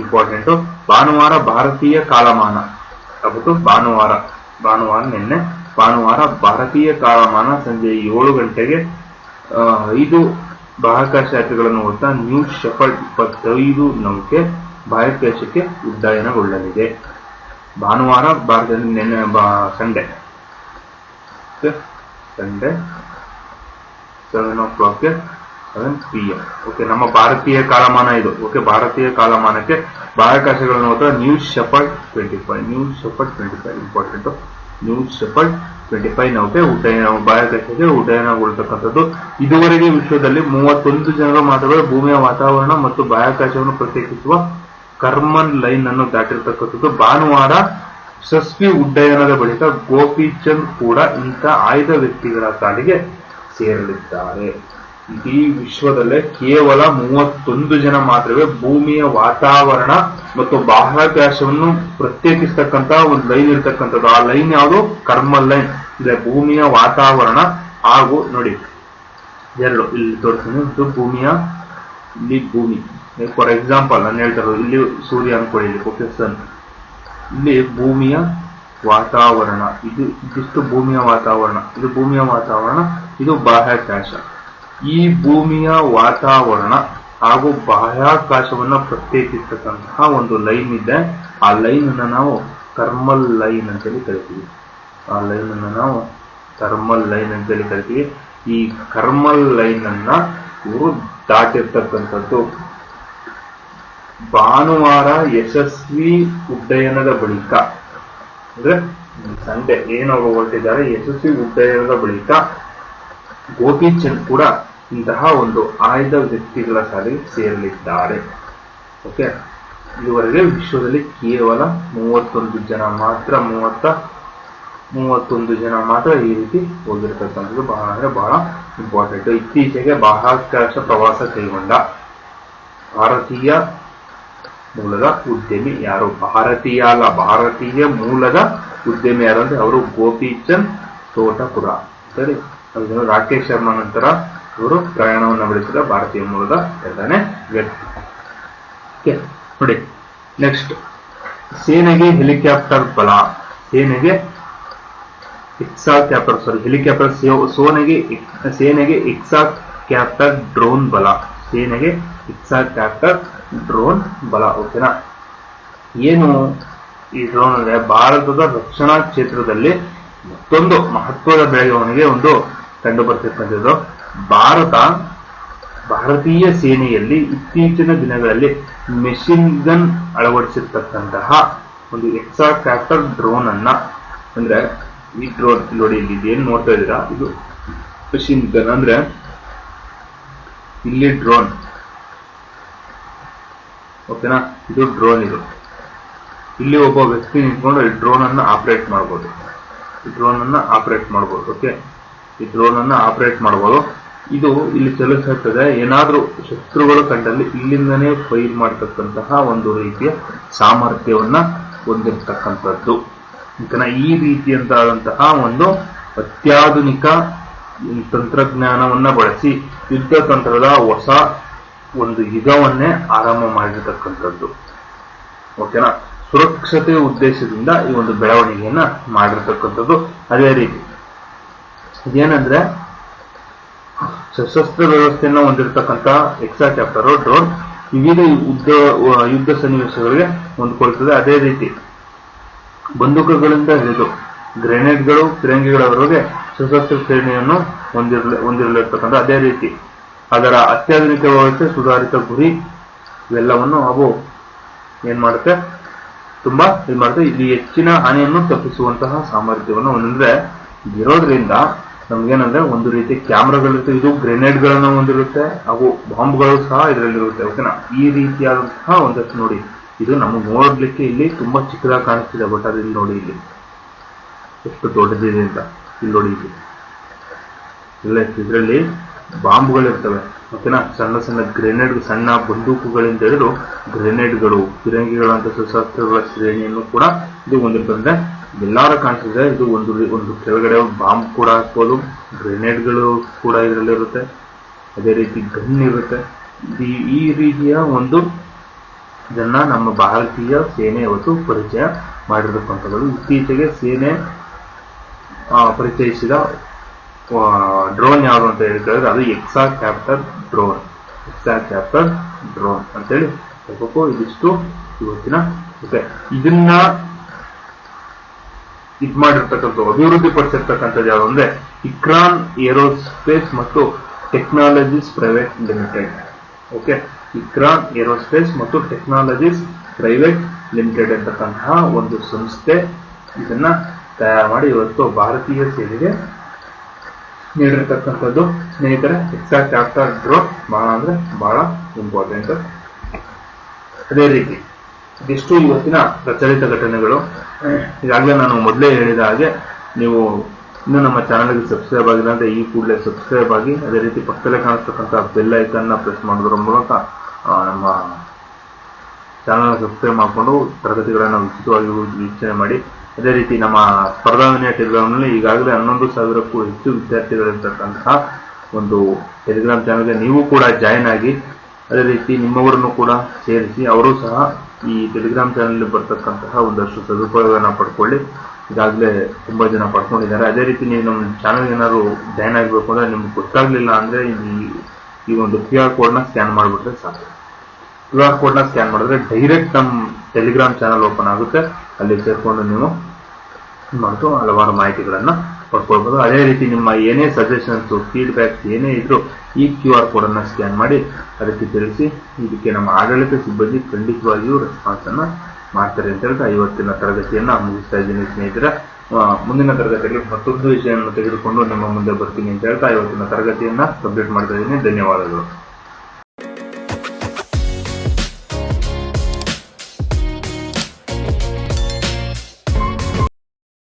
ಇಂಪಾರ್ಟೆಂಟ್. ಭಾನುವಾರ ಭಾರತೀಯ ಕಾಲಮಾನ. ಭಾನುವಾರ ಭಾರತೀಯ ಕಾಲಮಾನ ಸಂಜೆ 7 ಗಂಟೆಗೆ 5 ಬಾಹ್ಯಾಕಾಶ ಯಾತ್ರಿಗಳನ್ನು ಹೊತ್ತ ನ್ಯೂ ಶೆಪರ್ಡ್ 25 ನೌಕೆ ಬಾಹ್ಯಾಕಾಶಕ್ಕೆ ಉಡ್ಡಯನಗೊಳ್ಳಲಿದೆ. ಭಾನುವಾರ ಭಾರತದಲ್ಲಿ ಸಂಡೇ 7 PM. ಓಕೆ, ನಮ್ಮ ಭಾರತೀಯ ಕಾಲಮಾನ ಇದು. ಓಕೆ, ಭಾರತೀಯ ಕಾಲಮಾನಕ್ಕೆ ಬಾಹ್ಯಾಕಾಶಗಳನ್ನು ಹೊತ್ತ new shepherd 25 important. New shepherd 25 ನೌಕೆ ಬಾಹ್ಯಾಕಾಶಕ್ಕೆ ಉಡ್ಡಯನಗೊಳ್ತಕ್ಕಂಥದ್ದು. ಇದುವರೆಗೆ ವಿಶ್ವದಲ್ಲಿ 31 ಜನರು ಮಾತ್ರವೇ ಭೂಮಿಯ ವಾತಾವರಣ ಮತ್ತು ಬಾಹ್ಯಾಕಾಶವನ್ನು ಪ್ರತ್ಯೇಕಿಸುವ ಕರ್ಮನ್ ಲೈನ್ ಅನ್ನು ದಾಟಿರ್ತಕ್ಕಂಥದ್ದು. ಭಾನುವಾರ ಯಶಸ್ವಿ ಉಡ್ಡಯನದ ಬಳಿಕ ಗೋಪಿಚಂದ್ ಕೂಡ ಇಂಥ ಆಯ್ದ ವ್ಯಕ್ತಿಗಳ ಸಾಲಿಗೆ ಸೇರಲಿದ್ದಾರೆ. ಇಡೀ ವಿಶ್ವದಲ್ಲೇ ಕೇವಲ 31 ಜನ ಮಾತ್ರವೇ ಭೂಮಿಯ ವಾತಾವರಣ ಮತ್ತು ಬಾಹ್ಯಾಕಾಶವನ್ನು ಪ್ರತ್ಯೇಕಿಸ್ತಕ್ಕಂತ ಒಂದು ಲೈನ್ ಇರ್ತಕ್ಕಂಥದ್ದು. ಆ ಲೈನ್ ಯಾವುದು? ಕರ್ಮಲ್ ಲೈನ್. ಇದೆ ಭೂಮಿಯ ವಾತಾವರಣ ಹಾಗೂ ನೋಡಿ ಎರಡು ಇಲ್ಲಿ ತೋರಿಸ್ತೀನಿ. ಇದು ಭೂಮಿಯ, ಇಲ್ಲಿ ಭೂಮಿ. ಫಾರ್ ಎಕ್ಸಾಂಪಲ್ ನಾನು ಹೇಳ್ತಾ ಇರೋದು, ಇಲ್ಲಿ ಸೂರ್ಯ ಅನ್ಕೊಳ್ಳಿ, ಇಲ್ಲಿ ಓಕೆ ಸನ್. ಇಲ್ಲಿ ಭೂಮಿಯ ವಾತಾವರಣ, ಇದಿಷ್ಟು ಭೂಮಿಯ ವಾತಾವರಣ, ಇದು ಭೂಮಿಯ ವಾತಾವರಣ, ಇದು ಬಾಹ್ಯಾಕಾಶ. ಈ ಭೂಮಿಯ ವಾತಾವರಣ ಹಾಗೂ ಬಾಹ್ಯಾಕಾಶವನ್ನ ಪ್ರತ್ಯೇಕಿಸತಕ್ಕಂತಹ ಒಂದು ಲೈನ್ ಇದೆ. ಆ ಲೈನ್ ಅನ್ನ ನಾವು ಕರ್ಮಲ್ ಲೈನ್ ಅಂತೇಳಿ ಕರಿತೀವಿ. ಆ ಲೈನ್ ಅನ್ನ ನಾವು ಕರ್ಮಲ್ ಲೈನ್ ಅಂತೇಳಿ ಕರಿತೀವಿ. ಈ ಕರ್ಮಲ್ ಲೈನ್ ಅನ್ನ ಇವರು ದಾಟಿರ್ತಕ್ಕಂಥದ್ದು. ಭಾನುವಾರ ಯಶಸ್ವಿ ಉಡ್ಡಯನದ ಬಳಿಕ, ಅಂದ್ರೆ ಸಂಡೆ ಏನವರು ಹೊರಟಿದ್ದಾರೆ, ಯಶಸ್ವಿ ಉಡ್ಡಯನದ ಬಳಿಕ ಗೋಪಿಚಂದ್ ಕೂಡ ಇಂತಹ ಒಂದು ಆಯ್ದ ವ್ಯಕ್ತಿಗಳ ಸಾಲಿಗೆ ಸೇರಲಿದ್ದಾರೆ. ಓಕೆ, ಇದುವರೆಗೆ ವಿಶ್ವದಲ್ಲಿ ಕೇವಲ 31 ಜನ ಮಾತ್ರ, 31 ಜನ ಮಾತ್ರ ಈ ರೀತಿ ಹೋಗಿರ್ತಕ್ಕಂಥದ್ದು. ಬಹಳ ಅಂದ್ರೆ ಬಹಳ ಇಂಪಾರ್ಟೆಂಟ್. ಇತ್ತೀಚೆಗೆ ಬಾಹ್ಯಾಕಾಶ ಪ್ರವಾಸ ಕೈಗೊಂಡ ಭಾರತೀಯ ಮೂಲದ ಉದ್ಯಮಿ ಯಾರು? ಭಾರತೀಯ ಅಲ್ಲ, ಭಾರತೀಯ ಮೂಲದ ಉದ್ಯಮಿ ಯಾರು ಅಂದ್ರೆ ಅವರು ಗೋಪಿಚಂದ್ ತೋಟಪುರ. ಸರಿ, ರಾಕೇಶ್ ಶರ್ಮಾ ನಂತರ ಇವರು ಪ್ರಯಾಣವನ್ನು ಬೆಳೆಸಿದ ಭಾರತೀಯ ಮೂಲದ ಎರಡನೇ ವ್ಯಕ್ತಿ. ನೋಡಿ ನೆಕ್ಸ್ಟ್, ಸೇನೆಗೆ ಹೆಲಿಕಾಪ್ಟರ್ ಬಲ. ಸೇನೆಗೆ ಹೆಲಿಕಾಪ್ಟರ್ ಸೇನೆಗೆ ಕ್ಯಾಪ್ಟರ್ ಡ್ರೋನ್ ಬಲ. ಸೇನೆಗೆ ಕ್ಯಾಪ್ಟರ್ ಡ್ರೋನ್ ಬಲ. ಓಕೆನಾ? ಏನು ಈ ಡ್ರೋನ್ ಅಂದ್ರೆ ಭಾರತದ ರಕ್ಷಣಾ ಕ್ಷೇತ್ರದಲ್ಲಿ ಮತ್ತೊಂದು ಮಹತ್ವದ ಬೆಳವಣಿಗೆ ಒಂದು ಕಂಡು ಬರ್ತಿರ್ತಕ್ಕಂಥದ್ದು. ಭಾರತೀಯ ಸೇನೆಯಲ್ಲಿ ಇತ್ತೀಚಿನ ದಿನಗಳಲ್ಲಿ ಮೆಷಿನ್ ಗನ್ ಅಳವಡಿಸಿರ್ತಕ್ಕಂತಹ ಒಂದು ಕ್ಯಾಪ್ಟರ್ ಡ್ರೋನ್ ಅನ್ನ, ಅಂದ್ರೆ ಈ ಡ್ರೋನ್ ನೋಡಿ, ಇಲ್ಲಿ ಏನ್ ನೋಡ್ತಾ ಇದ್ದೀರಾ, ಇದು ಮೆಷಿನ್ ಗನ್. ಅಂದ್ರೆ ಇಲ್ಲಿ ಡ್ರೋನ್, ಓಕೆನಾ, ಇದು ಡ್ರೋನ್. ಇಲ್ಲಿ ಒಬ್ಬ ವ್ಯಕ್ತಿ ನಿಂತ್ಕೊಂಡು ಈ ಡ್ರೋನ್ ಅನ್ನ ಆಪರೇಟ್ ಮಾಡಬಹುದು. ಓಕೆ, ಈ ಡ್ರೋನ್ ಅನ್ನ ಆಪರೇಟ್ ಮಾಡಬಹುದು. ಇದು ಇಲ್ಲಿ ಚಲಿಸುತ್ತದೆ. ಏನಾದ್ರೂ ಶತ್ರುಗಳು ಕಂಡಲ್ಲಿ ಇಲ್ಲಿಂದನೇ ಫೈರ್ ಮಾಡತಕ್ಕಂತಹ ಒಂದು ರೀತಿಯ ಸಾಮರ್ಥ್ಯವನ್ನ ಹೊಂದಿರತಕ್ಕಂಥದ್ದು. ಈ ರೀತಿಯಂತಾದಂತಹ ಒಂದು ಅತ್ಯಾಧುನಿಕ ತಂತ್ರಜ್ಞಾನವನ್ನ ಬಳಸಿ ಯುದ್ಧ ತಂತ್ರದ ಹೊಸ ಒಂದು ಯುಗವನ್ನೇ ಆರಂಭ ಮಾಡಿರ್ತಕ್ಕಂಥದ್ದು. ಓಕೆನಾ? ಸುರಕ್ಷತೆ ಉದ್ದೇಶದಿಂದ ಈ ಒಂದು ಬೆಳವಣಿಗೆಯನ್ನ ಮಾಡಿರ್ತಕ್ಕಂಥದ್ದು. ಅದೇ ರೀತಿ ಇದೇನಂದ್ರೆ ಸಶಸ್ತ್ರ ವ್ಯವಸ್ಥೆಯನ್ನ ಹೊಂದಿರತಕ್ಕಂತಹ ಕ್ಯಾಪ್ಟರ್ ಡ್ರೋನ್ ವಿವಿಧ ಯುದ್ಧ ಸನ್ನಿವೇಶಗಳಿಗೆ ಹೊಂದಿಕೊಳ್ಳುತ್ತದೆ. ಅದೇ ರೀತಿ ಬಂದೂಕುಗಳಿಂದ ಹಿಡಿದು ಗ್ರೆನೇಡ್ಗಳು, ಫಿರಂಗಿಗಳವರೆಗೆ ಸಶಸ್ತ್ರ ಶ್ರೇಣಿಯನ್ನು ಹೊಂದಿರಲಿರ್ತಕ್ಕಂಥ. ಅದೇ ರೀತಿ ಅದರ ಅತ್ಯಾಧುನಿಕ ವ್ಯವಸ್ಥೆ, ಸುಧಾರಿತ ಗುರಿ, ಇವೆಲ್ಲವನ್ನು ಅವು ಏನ್ ಮಾಡುತ್ತೆ, ತುಂಬಾ ಇದು ಮಾಡುತ್ತೆ. ಇಲ್ಲಿ ಹೆಚ್ಚಿನ ಹಾನಿಯನ್ನು ತಪ್ಪಿಸುವಂತಹ ಸಾಮರ್ಥ್ಯವನ್ನು ಹೊಂದಿದ್ರೆ ಇರೋದ್ರಿಂದ ನಮ್ಗೇನಂದ್ರೆ ಒಂದು ರೀತಿ ಕ್ಯಾಮ್ರಾಗಳಿರುತ್ತೆ, ಇದು ಗ್ರೆನೇಡ್ಗಳನ್ನು ಹೊಂದಿರುತ್ತೆ, ಅವು ಬಾಂಬ್ಗಳು ಸಹ ಇದರಲ್ಲಿರುತ್ತೆ. ಓಕೆನಾ? ಈ ರೀತಿಯಾದಂತಹ ಒಂದಷ್ಟು ನೋಡಿ, ಇದು ನಮಗೆ ನೋಡ್ಲಿಕ್ಕೆ ಇಲ್ಲಿ ತುಂಬಾ ಚಿಕ್ಕದಾಗಿ ಕಾಣಿಸ್ತಿದೆ, ಬಟ್ ಅದು ಇಲ್ಲಿ ನೋಡಿ, ಇಲ್ಲಿ ಎಷ್ಟು ದೊಡ್ಡದಿದೆ ಅಂತ. ಇಲ್ಲಿ ನೋಡಿ, ಇಲ್ಲ ಇದರಲ್ಲಿ ಬಾಂಬ್ಗಳಿರ್ತವೆ. ಓಕೆನಾ? ಸಣ್ಣ ಸಣ್ಣ ಗ್ರೆನೇಡ್, ಸಣ್ಣ ಬಂದೂಕುಗಳಿಂದ ಹಿಡಿದು ಗ್ರೆನೇಡ್ಗಳು, ಫಿರಂಗಿಗಳಂತ ಸಶಸ್ತ್ರಗಳ ಶ್ರೇಣಿಯನ್ನು ಕೂಡ ಇದು ಹೊಂದಿರ್ತದೆ. ಎಲ್ಲಾರ ಕಾಣಿಸಿದ್ರೆ ಇದು ಒಂದು ಕೆಳಗಡೆ ಬಾಂಬ್ ಕೂಡ ಹಾಕ್ಬೋದು, ಗ್ರೆನೇಡ್ಗಳು ಕೂಡ ಇದರಲ್ಲಿರುತ್ತೆ, ಅದೇ ರೀತಿ ಗನ್ ಇರುತ್ತೆ. ಈ ರೀತಿಯ ಒಂದು ಇದನ್ನ ನಮ್ಮ ಭಾರತೀಯ ಸೇನೆ ಇವತ್ತು ಪರಿಚಯ ಮಾಡಿರತಕ್ಕಂಥದ್ದು. ಇತ್ತೀಚೆಗೆ ಸೇನೆ ಪರಿಚಯಿಸಿದ ಡ್ರೋನ್ ಯಾವುದು ಅಂತ ಹೇಳಿದ್ರೆ ಅದು ಕ್ಯಾಪ್ಟರ್ ಡ್ರೋನ್ ಅಂತೇಳಿ ಹೇಳ್ಬೇಕು. ಇದಿಷ್ಟು ಇವತ್ತಿನ ಜೊತೆ ಇದನ್ನ ಅಭಿವೃದ್ಧಿ ಪಡಿಸಿರ್ತಕ್ಕಂಥದ್ದು ಯಾವುದು ಅಂದ್ರೆ ಇಕ್ರಾನ್ ಏರೋಸ್ಪೇಸ್ ಮತ್ತು technologies private limited. Okay, Ikran aerospace ಮತ್ತು ಟೆಕ್ನಾಲಜೀಸ್ ಪ್ರೈವೇಟ್ ಲಿಮಿಟೆಡ್ ಅಂತಕ್ಕಂತಹ ಒಂದು ಸಂಸ್ಥೆ ಇದನ್ನ ತಯಾರು ಮಾಡಿ ಇವತ್ತು ಭಾರತೀಯ ಸೇನೆಗೆ ನೀಡಿರ್ತಕ್ಕಂಥದ್ದು. ಸ್ನೇಹಿತರೆ, ಎಕ್ಸ್ಟ್ರಾ ಚಾಪ್ಟರ್ ಡ್ರಾ ಬಹಳ ಅಂದ್ರೆ ಬಹಳ ಇಂಪಾರ್ಟೆಂಟ್. ಅದೇ ರೀತಿ ಇದಿಷ್ಟು ಇವತ್ತಿನ ಪ್ರಚಲಿತ ಘಟನೆಗಳು. ಈಗಾಗಲೇ ನಾನು ಮೊದಲೇ ಹೇಳಿದ ಹಾಗೆ ನೀವು ಇನ್ನು ನಮ್ಮ ಚಾನಲ್ಗೆ ಸಬ್ಸ್ಕ್ರೈಬ್ ಆಗಿಲ್ಲ ಅಂದ್ರೆ ಈ ಕೂಡಲೇ ಸಬ್ಸ್ಕ್ರೈಬ್ ಆಗಿ, ಅದೇ ರೀತಿ ಪಕ್ಕದಲ್ಲೇ ಕಾಣಿಸ್ತಕ್ಕಂಥ ಬೆಲ್ ಐಕನ್ನ ಪ್ರೆಸ್ ಮಾಡೋದ್ರ ಮೂಲಕ ನಮ್ಮ ಚಾನಲ್ ಸಬ್ಸ್ಕ್ರೈಬ್ ಮಾಡಿಕೊಂಡು ತರಗತಿಗಳನ್ನು ಉಚಿತವಾಗಿ ವೀಕ್ಷಣೆ ಮಾಡಿ. ಅದೇ ರೀತಿ ನಮ್ಮ ಸ್ಪರ್ಧಾ ವಿನಯ ಟೆಲಿಗ್ರಾಮ್ನಲ್ಲಿ ಈಗಾಗಲೇ 11,000ಕ್ಕೂ ಹೆಚ್ಚು ವಿದ್ಯಾರ್ಥಿಗಳಿರ್ತಕ್ಕಂತಹ ಒಂದು ಟೆಲಿಗ್ರಾಮ್ ಚಾನಲ್ಗೆ ನೀವು ಕೂಡ ಜಾಯಿನ್ ಆಗಿ, ಅದೇ ರೀತಿ ನಿಮ್ಮವರನ್ನು ಕೂಡ ಸೇರಿಸಿ ಅವರು ಸಹ ಈ ಟೆಲಿಗ್ರಾಮ್ ಚಾನಲ್ ಬರ್ತಕ್ಕಂತಹ ಒಂದಷ್ಟು ಸದುಪಯೋಗನ ಪಡ್ಕೊಳ್ಳಿ. ಈಗಾಗಲೇ ತುಂಬಾ ಜನ ಪಡ್ಕೊಂಡಿದ್ದಾರೆ. ಅದೇ ರೀತಿ ನೀವು ನಮ್ಮ ಚಾನಲ್ ಏನಾದ್ರು ಜಾಯಿನ್ ಆಗಬೇಕು ಅಂದ್ರೆ ನಿಮ್ಗೆ ಗೊತ್ತಾಗ್ಲಿಲ್ಲ ಅಂದ್ರೆ ಈ ಒಂದು QR ಕೋಡ್ನ ಸ್ಕ್ಯಾನ್ ಮಾಡಿಬಿಟ್ರೆ ಸಾಕು. QR ಕೋಡ್ನ ಸ್ಕ್ಯಾನ್ ಮಾಡಿದ್ರೆ ಡೈರೆಕ್ಟ್ ನಮ್ಮ ಟೆಲಿಗ್ರಾಮ್ ಚಾನಲ್ ಓಪನ್ ಆಗುತ್ತೆ. ಅಲ್ಲಿ ಸೇರ್ಕೊಂಡು ನೀವು ಮತ್ತು ಹಲವಾರು ಮಾಹಿತಿಗಳನ್ನ ಪಡ್ಕೊಳ್ಬಹುದು. ಅದೇ ರೀತಿ ನಿಮ್ಮ ಏನೇ ಸಜೆಷನ್ಸ್, ಫೀಡ್ಬ್ಯಾಕ್ಸ್ ಏನೇ ಇದ್ರು ಈ QR ಕೋಡನ್ನು ಸ್ಕ್ಯಾನ್ ಮಾಡಿ ಅದಕ್ಕೆ ತಿಳಿಸಿ. ಇದಕ್ಕೆ ನಮ್ಮ ಆಡಳಿತ ಸಿಬ್ಬಂದಿ ಖಂಡಿತವಾಗಿಯೂ ರೆಸ್ಪಾನ್ಸ್ ಅನ್ನ ಮಾಡ್ತಾರೆ ಅಂತ ಹೇಳ್ತಾ ಇವತ್ತಿನ ತರಗತಿಯನ್ನ ಮುಗಿಸ್ತಾ ಇದ್ದೀನಿ ಸ್ನೇಹಿತರೆ. ಮುಂದಿನ ತರಗತಿಯಲ್ಲಿ ಮತ್ತೊಂದು ವಿಷಯವನ್ನು ತೆಗೆದುಕೊಂಡು ನಿಮ್ಮ ಮುಂದೆ ಬರ್ತೀನಿ ಅಂತ ಹೇಳ್ತಾ ಇವತ್ತಿನ ತರಗತಿಯನ್ನ ಕಂಪ್ಲೀಟ್ ಮಾಡ್ತಾ ಇದ್ದೀನಿ. ಧನ್ಯವಾದಗಳು.